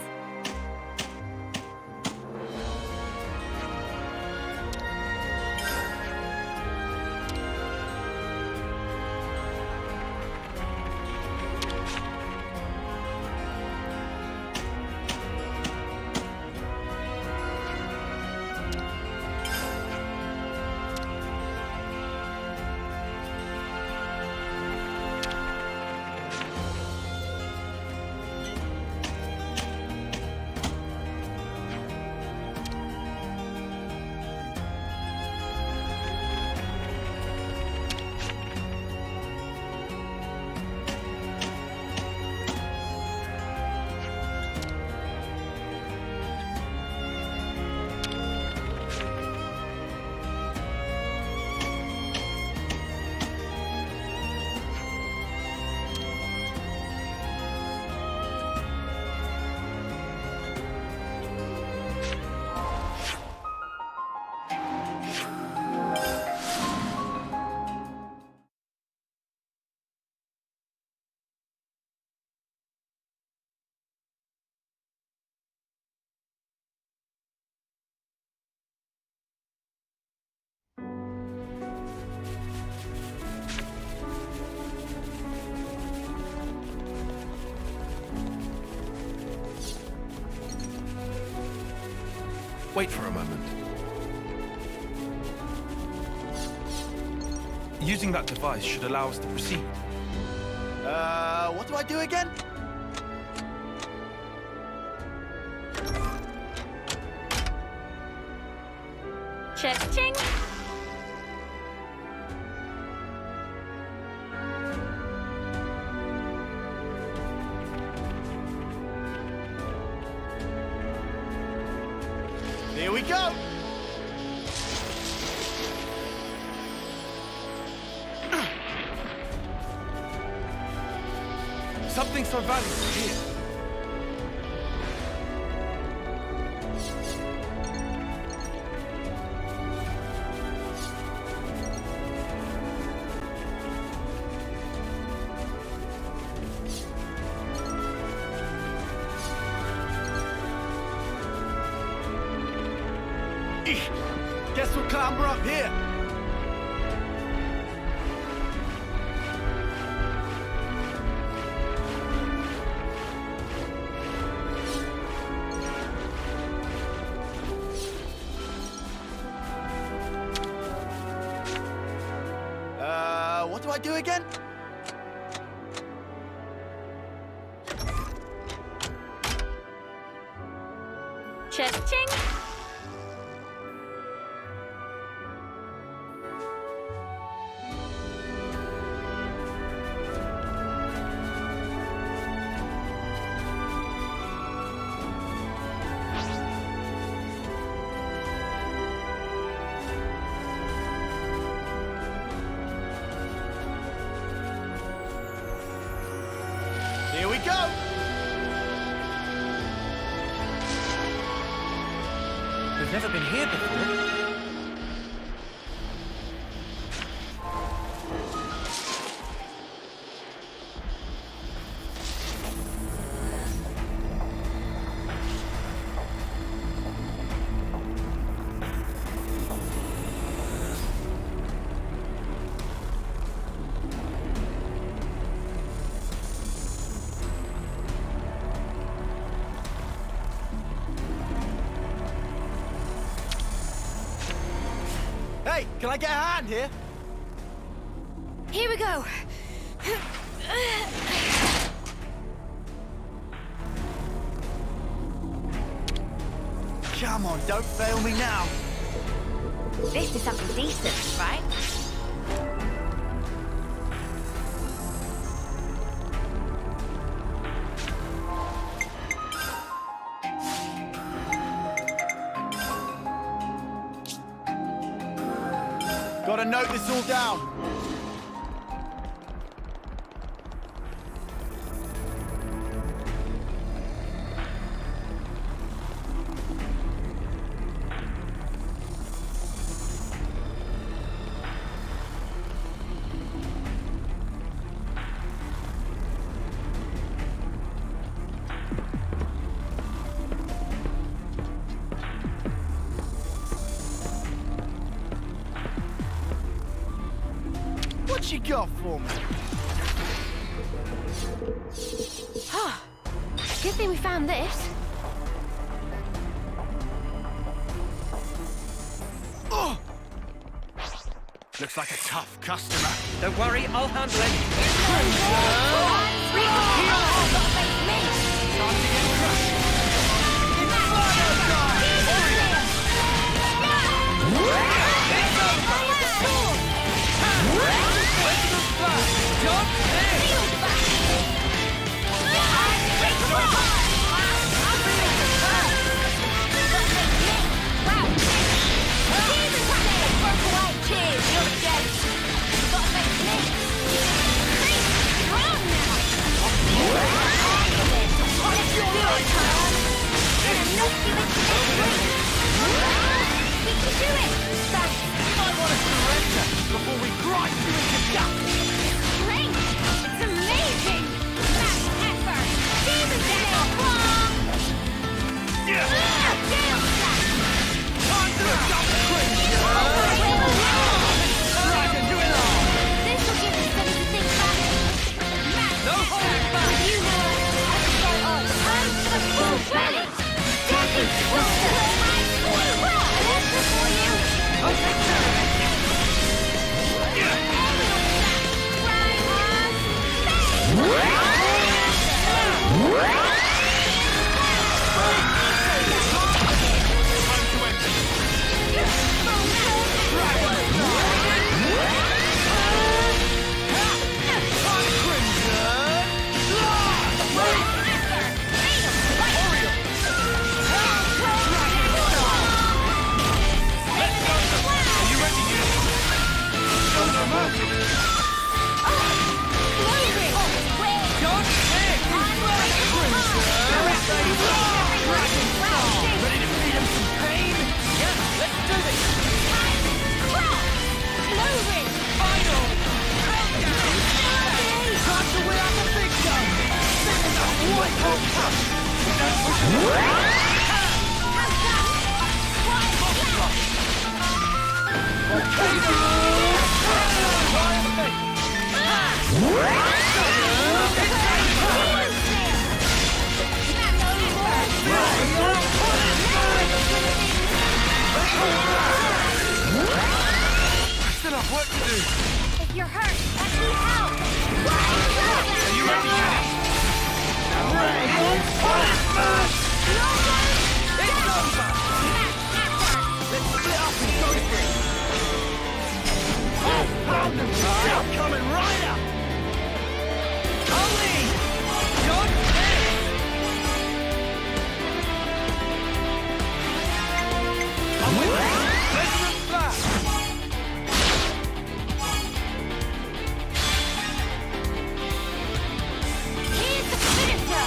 Wait for a moment. Using that device should allow us to proceed. What do I do again? Cha-ching! Here we go! Something so valuable here. Guess we'll clamber up here. What do I do again? Cha-ching! Never been here before. Hey, can I get a hand here? Here we go. Come on, don't fail me now. This is something decent, right? Gotta note this all down. What you got for me? Good thing we found this. Oh! Looks like a tough customer. Don't worry, I'll handle it. Time to get crushed. Inferno guy! Before we grind you into dust! Great! It's amazing! Mass effort! Demon Tail! Time to look up cringe! Dragon, do it all! This will give us something to think about. Mass No holding back! You know it! Time for the full credit! Demon for you! I'll take care of it! Still have work to do. If you're hurt, that needs help! Are you ready, Unit? It's over! Let's split up and go for it. Oh, found them! Shit coming right up! Only! Your I'm with you! Let's run fast! Here's the finisher!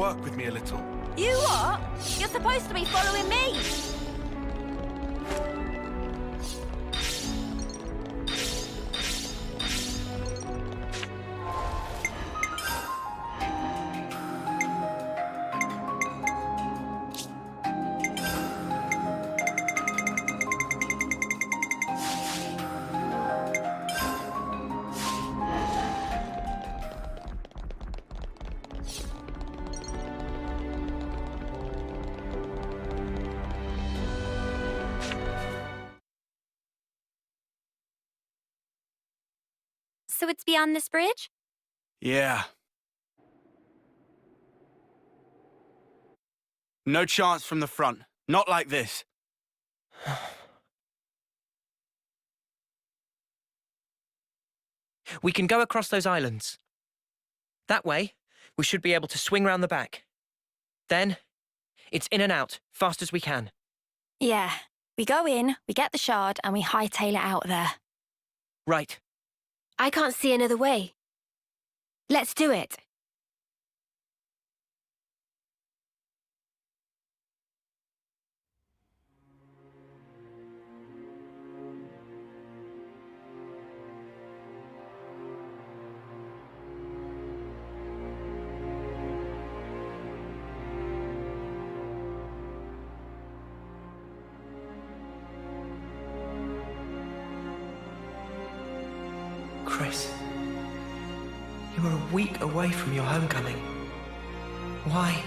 work with me a little? You what? You're supposed to be following me. So it's beyond this bridge? Yeah. No chance from the front. Not like this. We can go across those islands. That way, we should be able to swing round the back. Then, it's in and out, fast as we can. Yeah. We go in, we get the shard, and we hightail it out there. Right. I can't see another way. Let's do it. Chris, you were a week away from your homecoming. Why?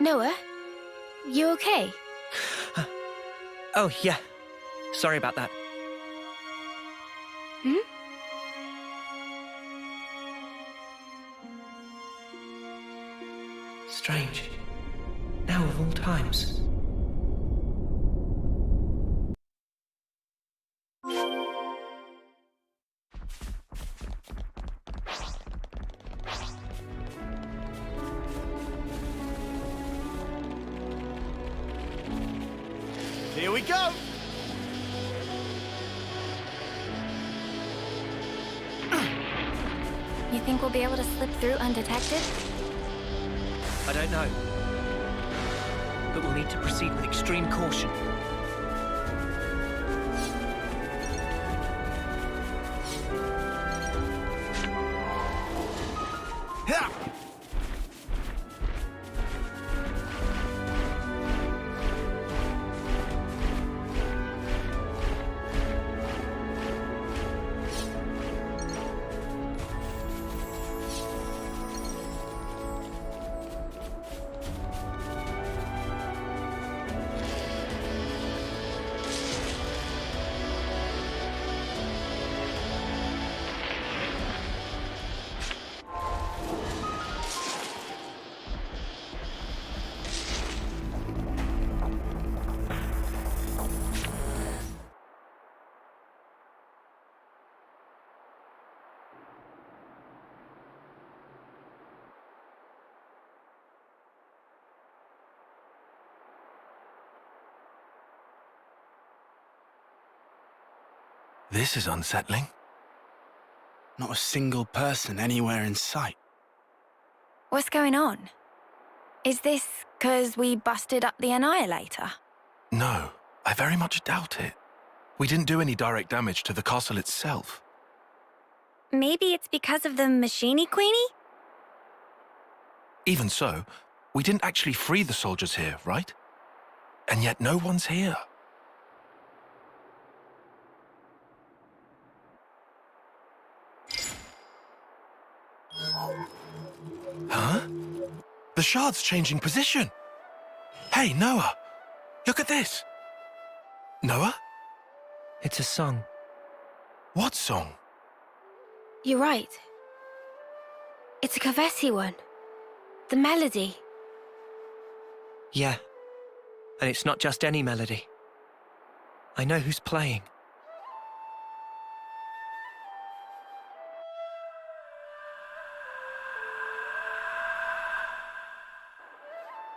Noah, you okay? Oh, yeah. Sorry about that. Hmm? Strange. Now of all times. Here we go! You think we'll be able to slip through undetected? I don't know. But we'll need to proceed with extreme caution. This is unsettling. Not a single person anywhere in sight. What's going on? Is this 'cause we busted up the Annihilator? No, I very much doubt it. We didn't do any direct damage to the castle itself. Maybe it's because of the Machine Queenie? Even so, we didn't actually free the soldiers here, right? And yet no one's here. Huh? The shard's changing position. Hey, Noah, look at this. Noah? It's a song. What song? You're right. It's a Kavesi one. The melody. Yeah. And it's not just any melody. I know who's playing.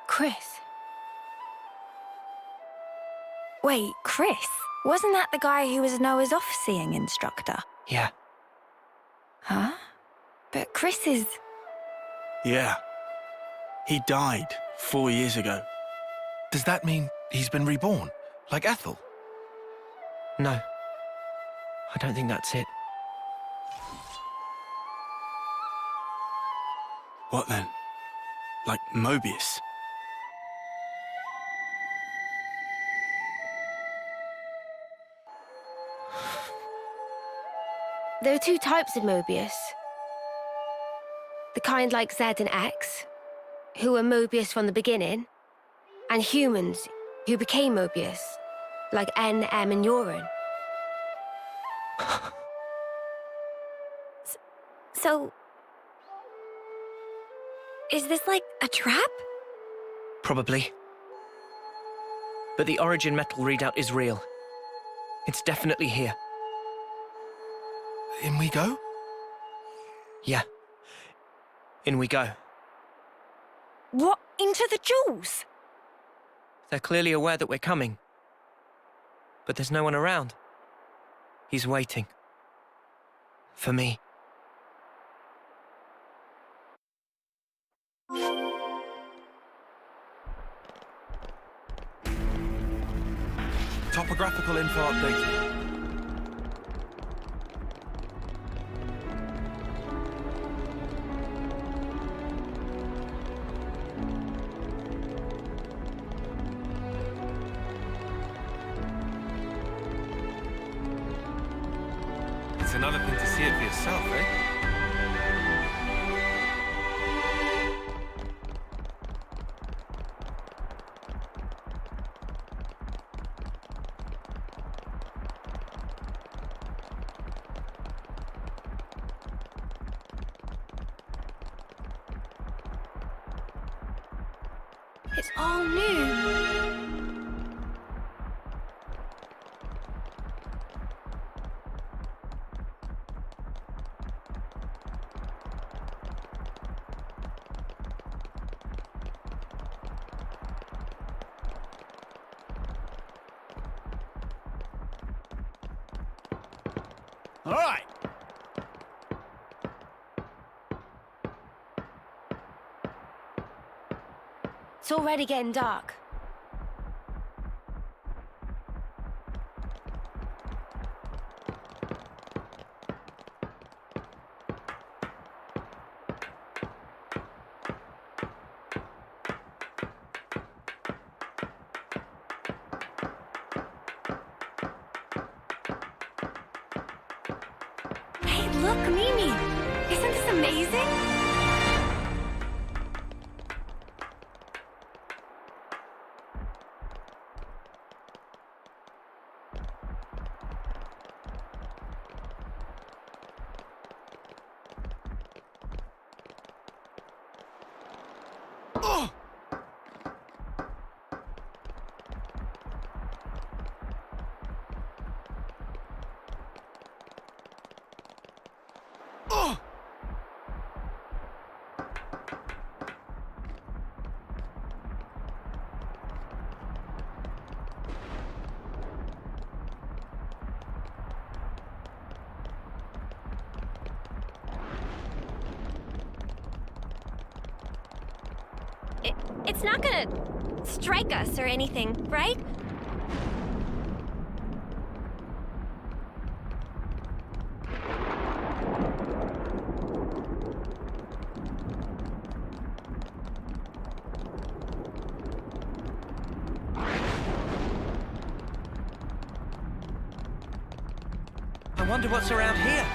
Chris. Wait, Chris? Wasn't that the guy who was Noah's off-seeing instructor? Yeah. But Chris is... Yeah. He died 4 years ago. Does that mean he's been reborn? Like Ethel? No. I don't think that's it. What then? Like Mobius? There are two types of Mobius. The kind like Z and X, who were Mobius from the beginning, and humans who became Mobius, like N, M, and Urine. So... is this like a trap? Probably. But the origin metal readout is real. It's definitely here. In we go? Yeah. In we go. What? Into the jewels? They're clearly aware that we're coming. But there's no one around. He's waiting. For me. Topographical info updated. It's another thing to see it for yourself, eh? It's all new. All right. It's already getting dark. Hey, look, Mimi! Isn't this amazing? It's not gonna strike us or anything, right? I wonder what's around here.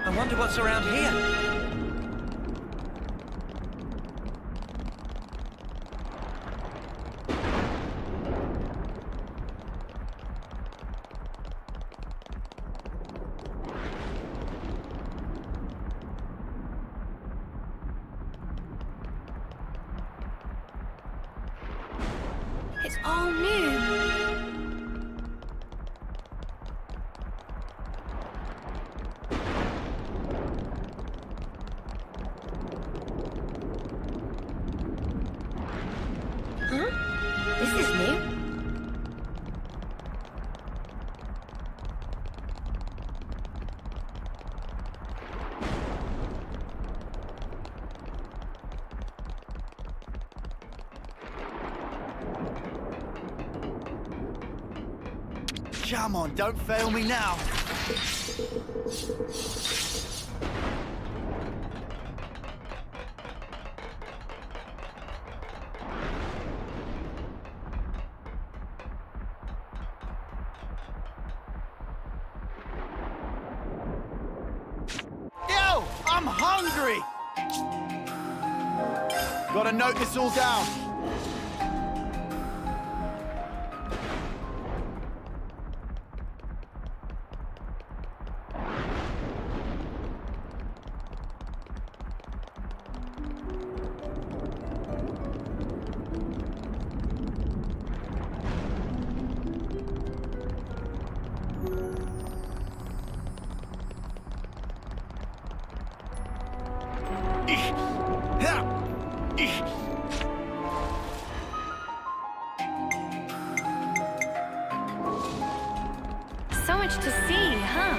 I wonder what's around here. It's all new. Huh? This is new. Come on, don't fail me now. Yo, I'm hungry. Gotta note this all down. So much to see, huh?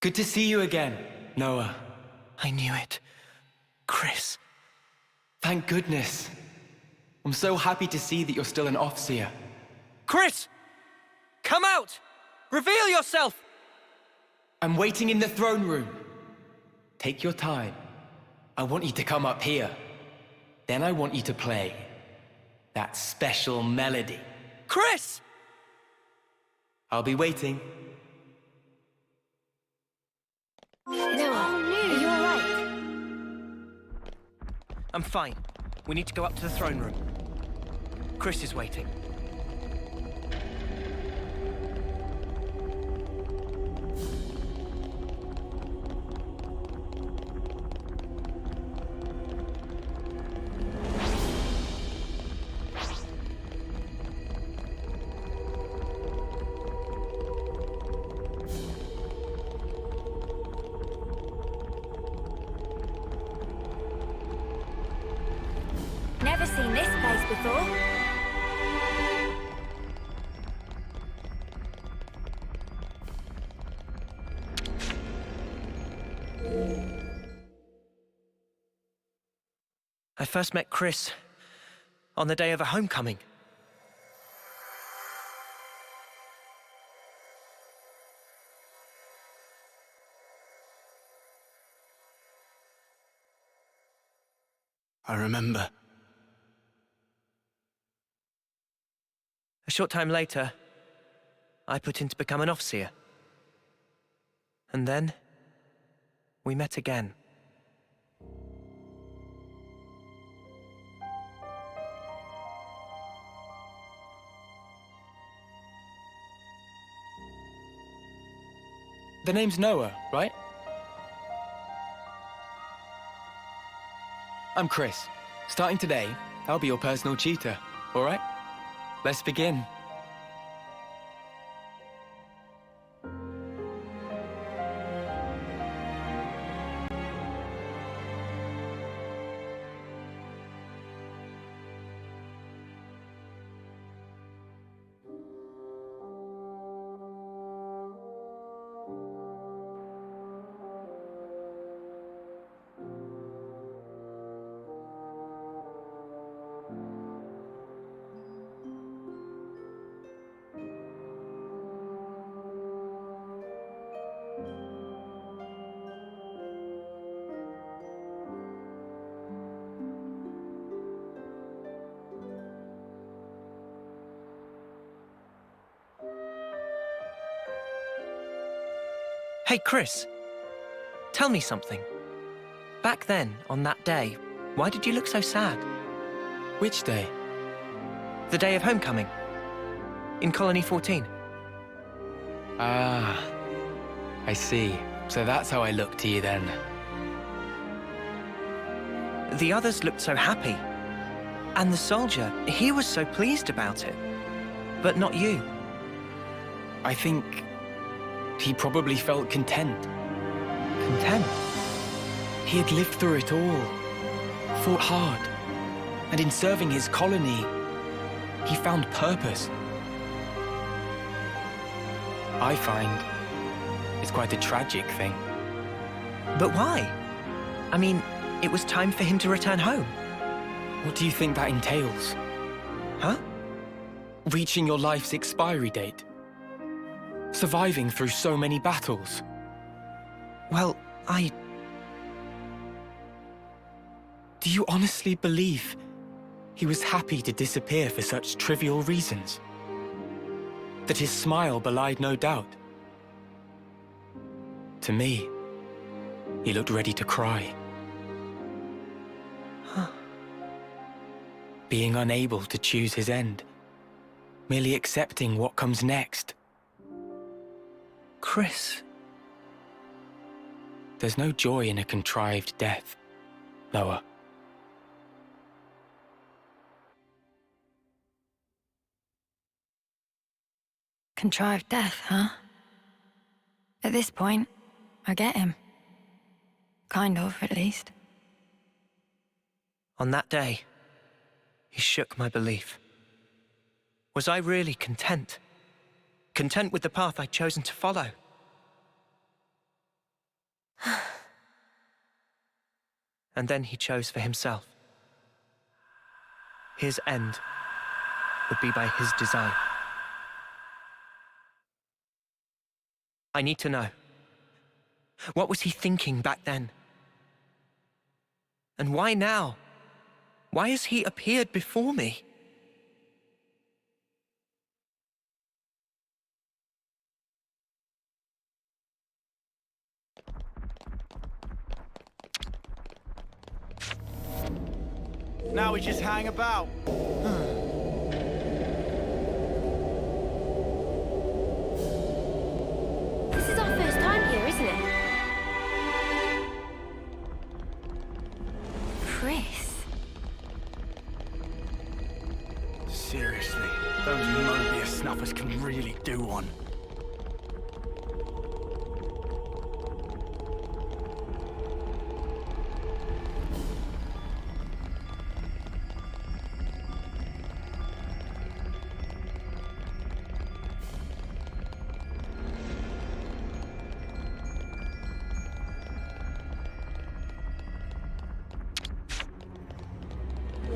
Good to see you again, Noah. I knew it. Chris. Thank goodness. I'm so happy to see that you're still an Offseer. Chris! Come out! Reveal yourself! I'm waiting in the throne room. Take your time. I want you to come up here. Then I want you to play that special melody. Chris! I'll be waiting. Noah, are you alright? I'm fine. We need to go up to the throne room. Chris is waiting. Never seen this place before. I first met Chris on the day of a homecoming. I remember. A short time later, I put in to become an Offseer. And then, we met again. The name's Noah, right? I'm Chris. Starting today, I'll be your personal tutor, all right? Let's begin. Hey, Chris. Tell me something. Back then, on that day, why did you look so sad? Which day? The day of homecoming. In Colony 14. Ah, I see. So that's how I looked to you then. The others looked so happy. And the soldier, he was so pleased about it. But not you. I think he probably felt content. Content? He had lived through it all, fought hard, and in serving his colony, he found purpose. I find it's quite a tragic thing. But why? I mean, it was time for him to return home. What do you think that entails? Huh? Reaching your life's expiry date. Surviving through so many battles. Well, Do you honestly believe he was happy to disappear for such trivial reasons? That his smile belied no doubt? To me, he looked ready to cry. Being unable to choose his end. Merely accepting what comes next. Chris. There's no joy in a contrived death, Noah. Contrived death, huh? At this point, I get him. Kind of, at least. On that day, he shook my belief. Was I really content? Content with the path I'd chosen to follow? And then he chose for himself. His end would be by his design. I need to know. What was he thinking back then? And why now? Why has he appeared before me? Now we just hang about. This is our first time here, isn't it? Chris. Seriously, those Mobius snuffers can really do one.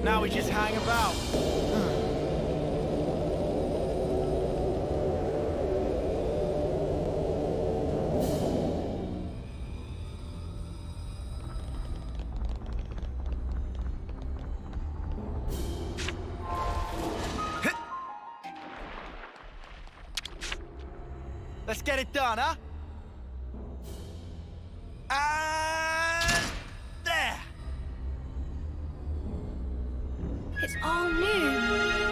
Now we just hang about. Let's get it done, huh? And there! It's all new.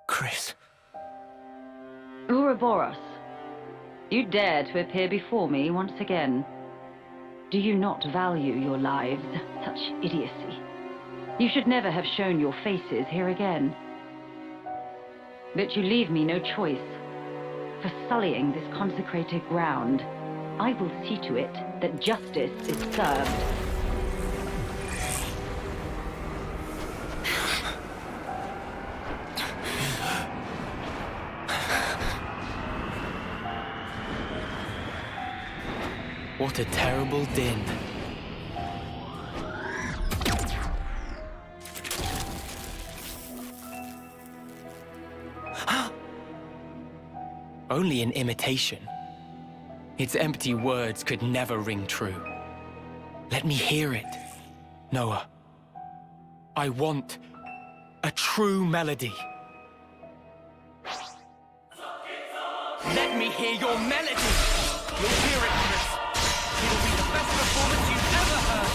Chris. Ouroboros, you dare to appear before me once again. Do you not value your lives? Such idiocy. You should never have shown your faces here again. But you leave me no choice. For sullying this consecrated ground, I will see to it that justice is served. What a terrible din. Only an imitation. Its empty words could never ring true. Let me hear it, Noah. I want a true melody. Let me hear your melody! You'll hear it, Chris. It'll be the best performance you've ever heard.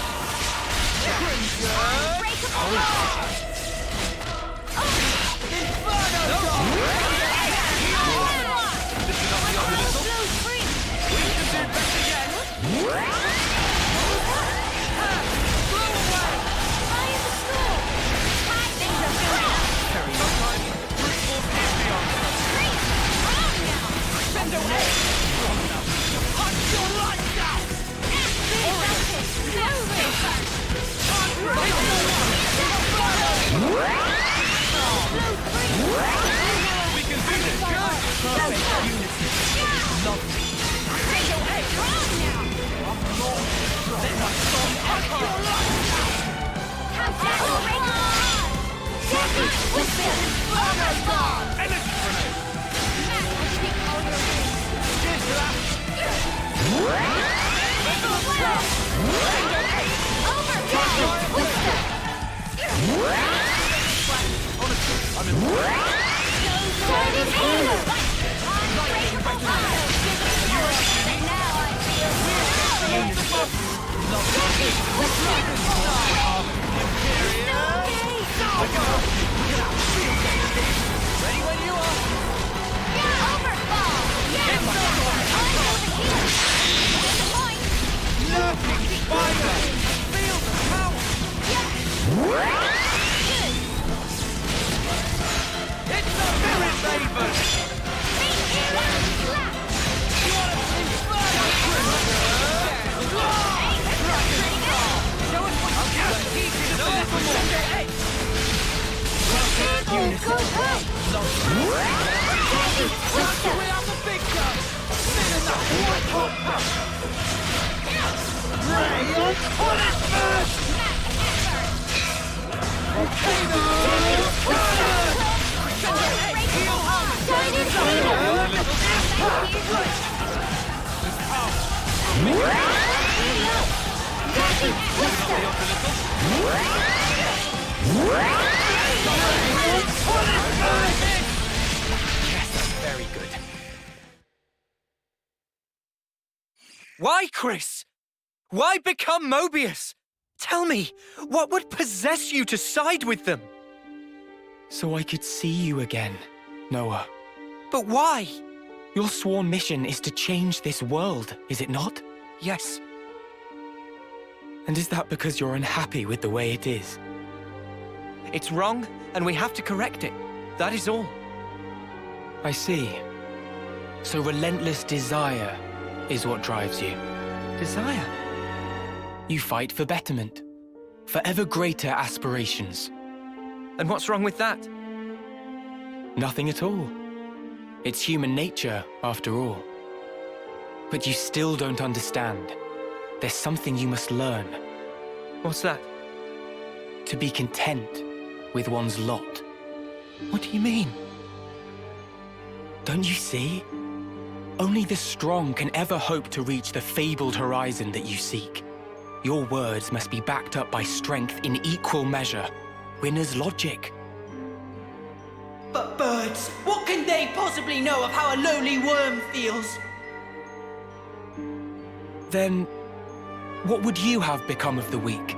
Very good. Why, Chris? Why become Mobius? Tell me, what would possess you to side with them? So I could see you again, Noah. But why? Your sworn mission is to change this world, is it not? Yes. And is that because you're unhappy with the way it is? It's wrong, and we have to correct it. That is all. I see. So relentless desire is what drives you. Desire? You fight for betterment, for ever greater aspirations. And what's wrong with that? Nothing at all. It's human nature, after all. But you still don't understand. There's something you must learn. What's that? To be content with one's lot. What do you mean? Don't you see? Only the strong can ever hope to reach the fabled horizon that you seek. Your words must be backed up by strength in equal measure. Winner's logic. But birds, what can they possibly know of how a lowly worm feels? Then, what would you have become of the weak?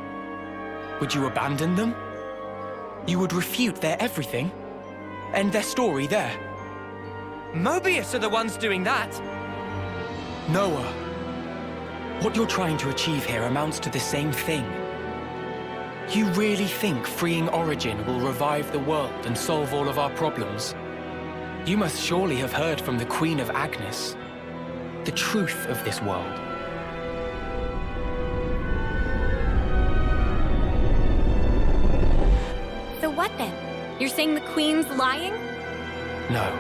Would you abandon them? You would refute their everything? End their story there? Mobius are the ones doing that! Noah, what you're trying to achieve here amounts to the same thing. You really think freeing Origin will revive the world and solve all of our problems? You must surely have heard from the Queen of Agnes, the truth of this world. So what then? You're saying the Queen's lying? No,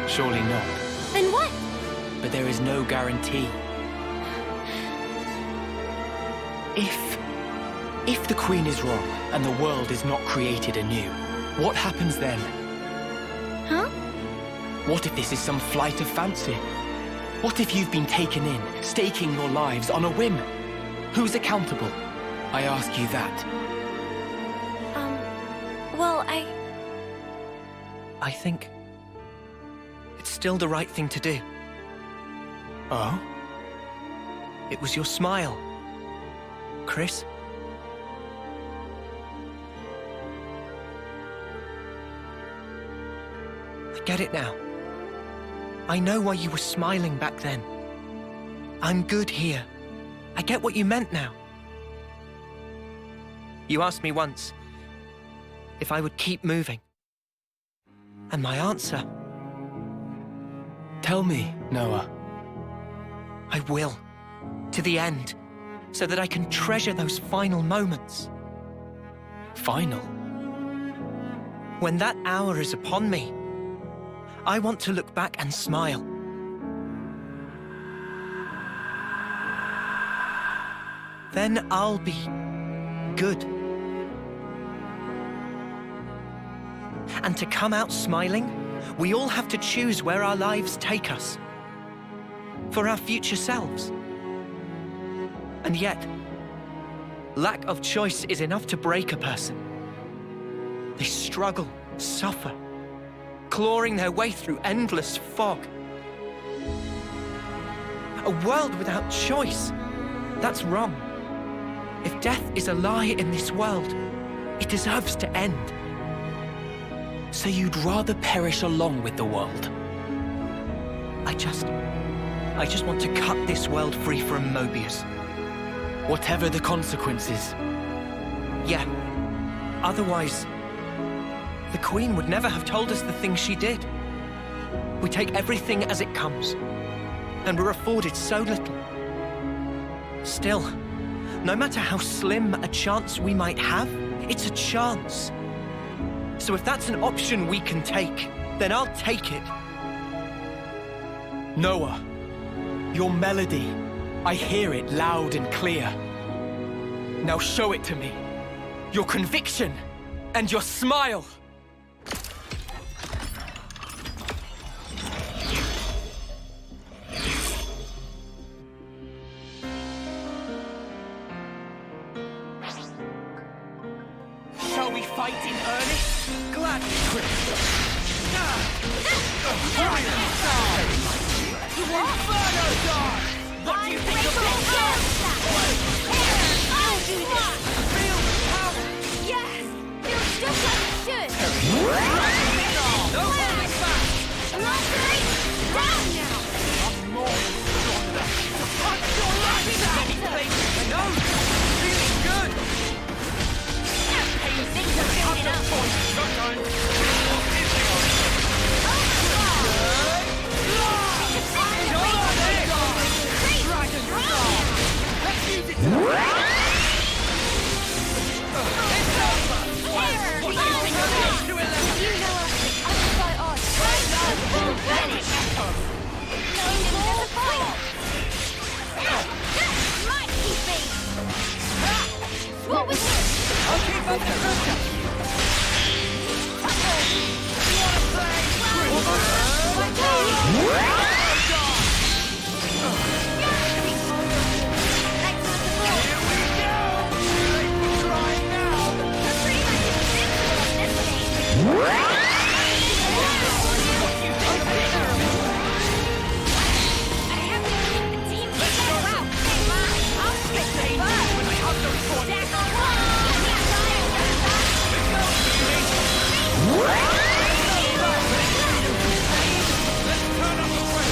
surely not. Then what? But there is no guarantee. If the Queen is wrong and the world is not created anew, what happens then? Huh? What if this is some flight of fancy? What if you've been taken in, staking your lives on a whim? Who's accountable? I ask you that. Well, I think it's still the right thing to do. Oh? It was your smile, Chris. I get it now. I know why you were smiling back then. I'm good here. I get what you meant now. You asked me once if I would keep moving. And my answer... Tell me, Noah. I will. To the end. So that I can treasure those final moments. Final? When that hour is upon me, I want to look back and smile. Then I'll be good. And to come out smiling, we all have to choose where our lives take us. For our future selves. And yet, lack of choice is enough to break a person. They struggle, suffer, clawing their way through endless fog. A world without choice, that's wrong. If death is a lie in this world, it deserves to end. So you'd rather perish along with the world? I just want to cut this world free from Mobius. Whatever the consequences. Yeah. Otherwise, the Queen would never have told us the things she did. We take everything as it comes, and we're afforded so little. Still, no matter how slim a chance we might have, it's a chance. So if that's an option we can take, then I'll take it. Noah, your melody, I hear it loud and clear. Now show it to me. Your conviction and your smile. Shall we fight in earnest? Gladly, Chris. Inferno God! What do you think of this? I'll do this! Feel the power! Yes! Feels just like it should! No holding back! Luxury, down now! I'm more stronger! Punch your life out! No! Feeling good! Things are building up! What was this? I'll keep up the pressure! You wanna play? Here we go! They will try now! You're pretty much invincible in this game. What do you think of this? I have to keep the team together. Wow, hey, Mom, I'll stick the bug. When I have those points. Stack on one. Get me a Let's turn up the pressure!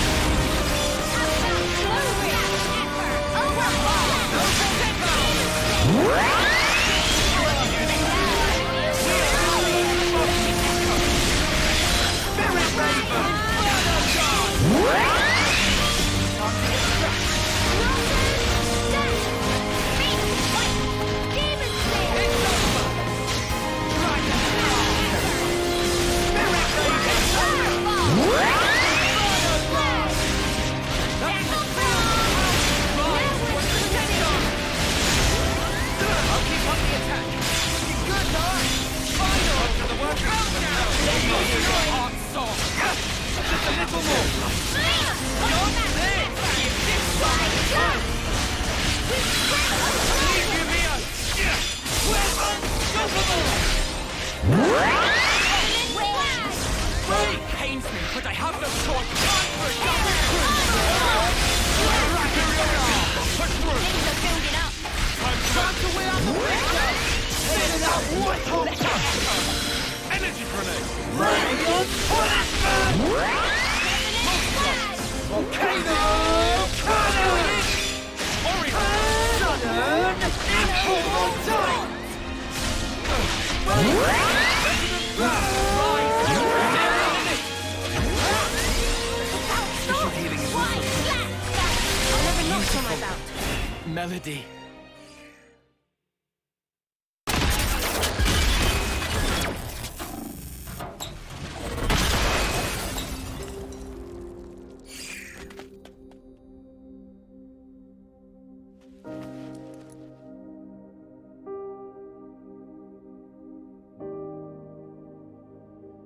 It pains me, but I have no choice. Time to win out the picture! Spit it out, white hot! Energy grenade! Radiant punishment! Volcano cannon! Sudden impulse! Melody.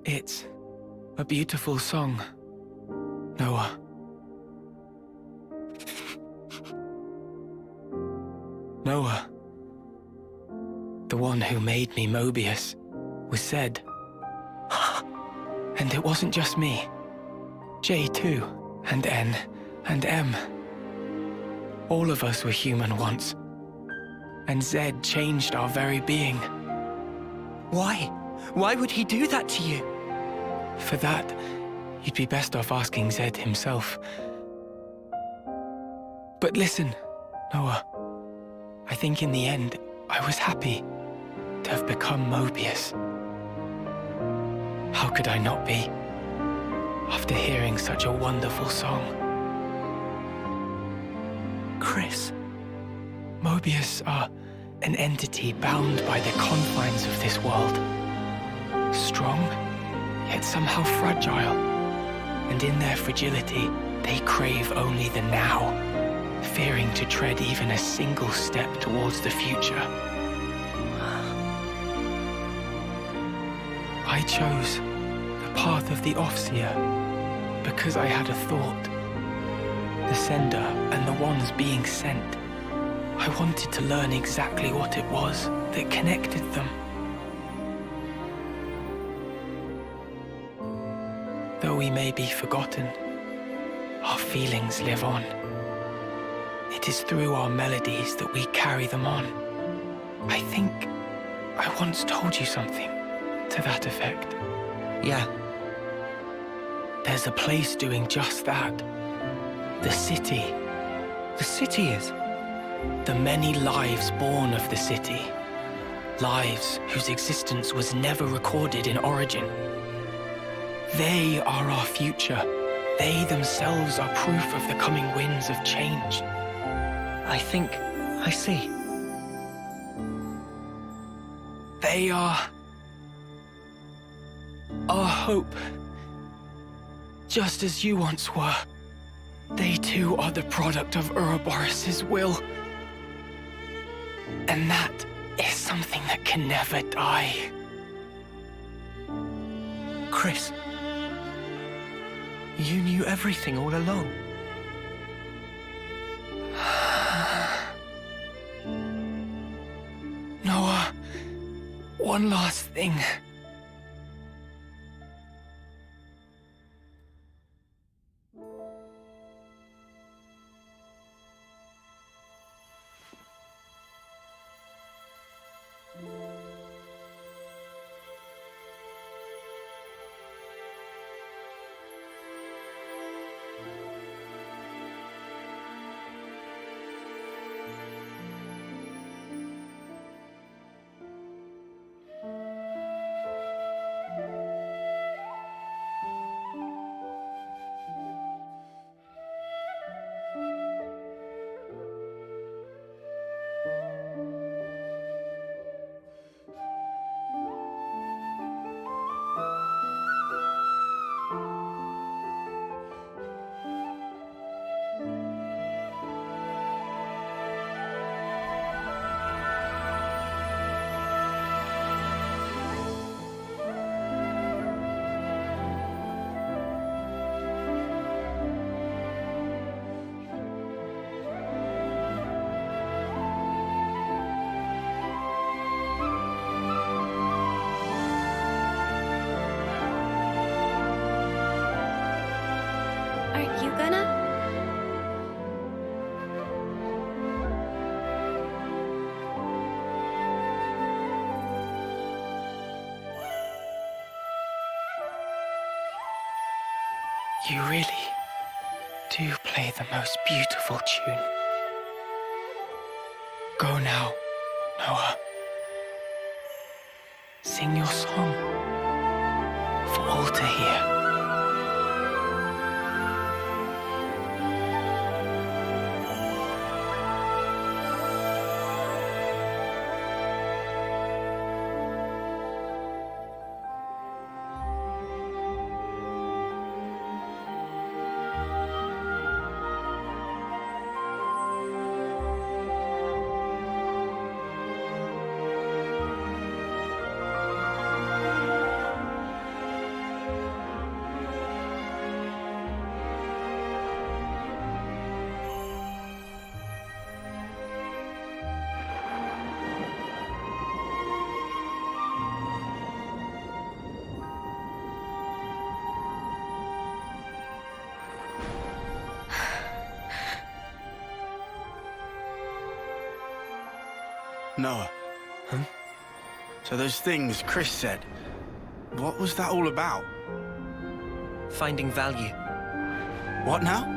It's a beautiful song, Noah. Noah, the one who made me Mobius, was said. And it wasn't just me. J too, and N, and M. All of us were human once. And Z changed our very being. Why? Why would he do that to you? For that, you'd be best off asking Zed himself. But listen, Noah. I think in the end, I was happy to have become Mobius. How could I not be, after hearing such a wonderful song? Chris, Mobius are an entity bound by the confines of this world. Strong, yet somehow fragile. And in their fragility, they crave only the now, fearing to tread even a single step towards the future. I chose the path of the Offseer because I had a thought. The sender and the ones being sent. I wanted to learn exactly what it was that connected them. Though we may be forgotten, our feelings live on. It is through our melodies that we carry them on. I think I once told you something to that effect. Yeah. There's a place doing just that. The city. The city is? The many lives born of the city. Lives whose existence was never recorded in origin. They are our future. They themselves are proof of the coming winds of change. I think I see. They are our hope. Just as you once were. They too are the product of Ouroboros' will. And that is something that can never die. Chris, you knew everything all along. Noah, one last thing. You really do play the most beautiful tune. Go now, Noah. Sing your song for all to hear. Noah. Huh? So those things Chris said, what was that all about? Finding value. What now?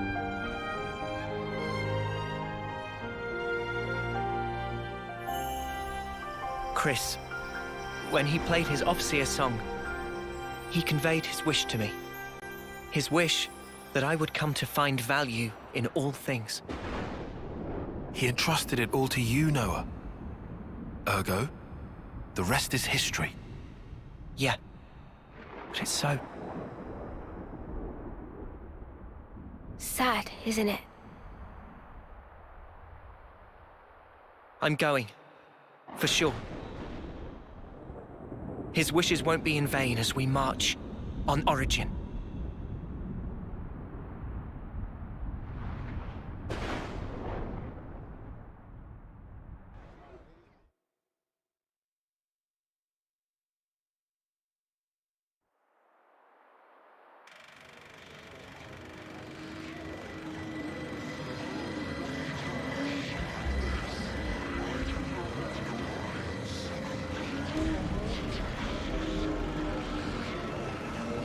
Chris, when he played his Ofseer song, he conveyed his wish to me. His wish that I would come to find value in all things. He entrusted it all to you, Noah. Ergo, the rest is history. Yeah, but it's so. Sad, isn't it? I'm going. For sure. His wishes won't be in vain as we march on Origin.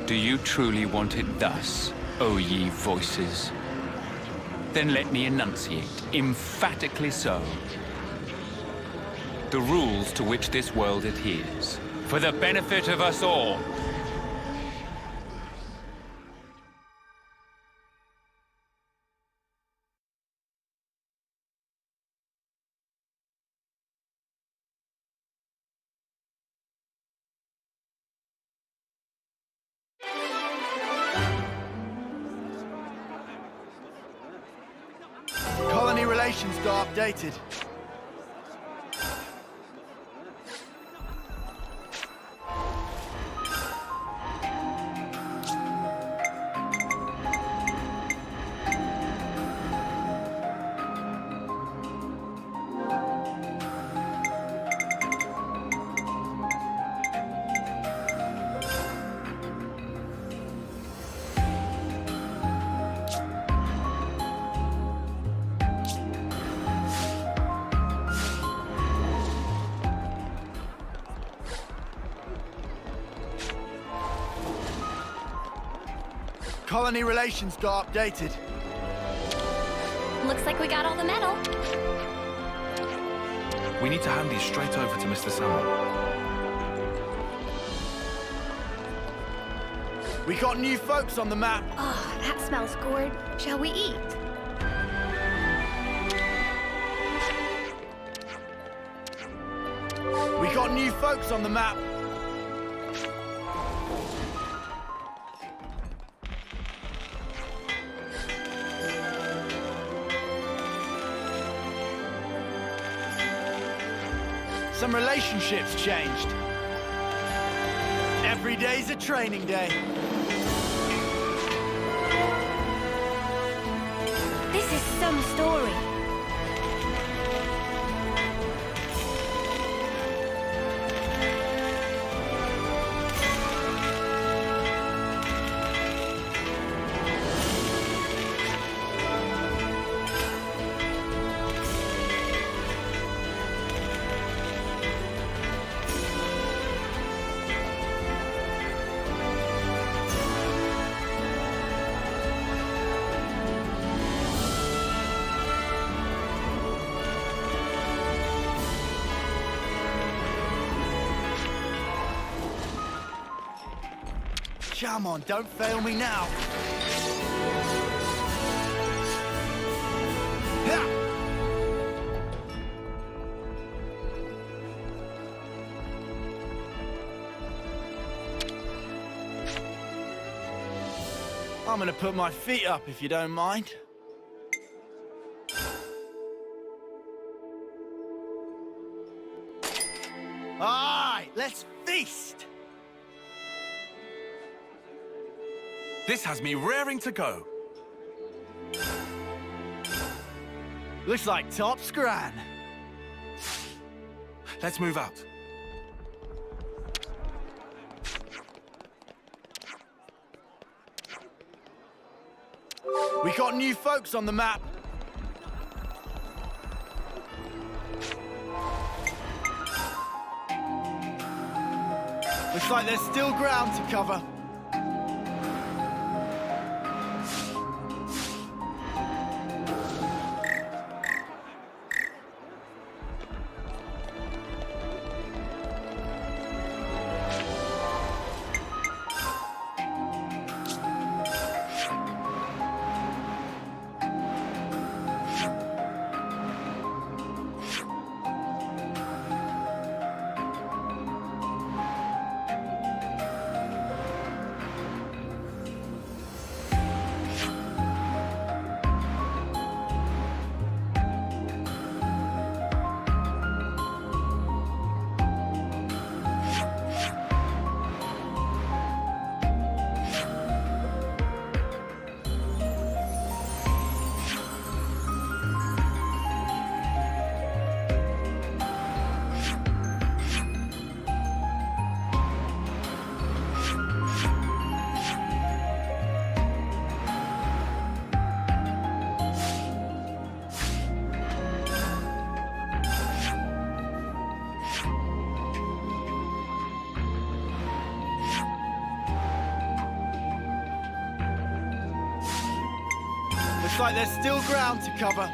Do you truly want it thus, O ye voices? Then let me enunciate, emphatically so, the rules to which this world adheres, for the benefit of us all. Colony relations got updated. Colony relations got updated. Looks like we got all the metal. We need to hand these straight over to Mr. Salmon. We got new folks on the map. Oh, that smells good. Shall we eat? We got new folks on the map. Some relationships changed. Every day's a training day. This is some story. Come on, don't fail me now. Yeah. I'm gonna put my feet up if you don't mind. All right, let's feast. This has me raring to go. Looks like top scran. Let's move out. We got new folks on the map. Looks like there's still ground to cover. Looks like there's still ground to cover.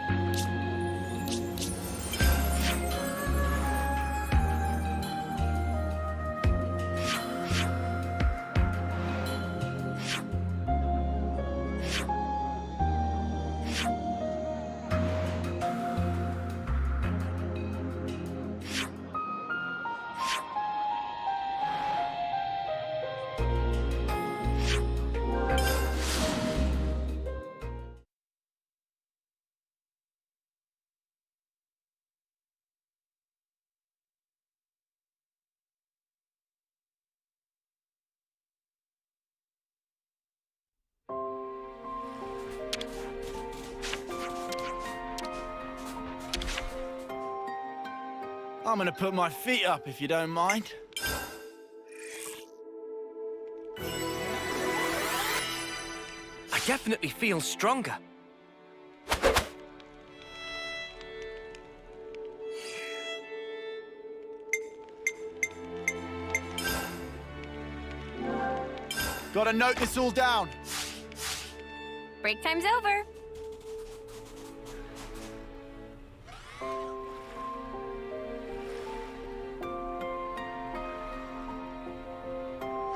I'm gonna put my feet up if you don't mind. I definitely feel stronger. Gotta note this all down. Break time's over.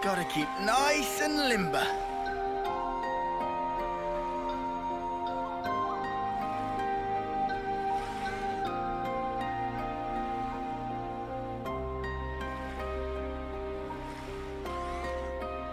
Gotta keep nice and limber.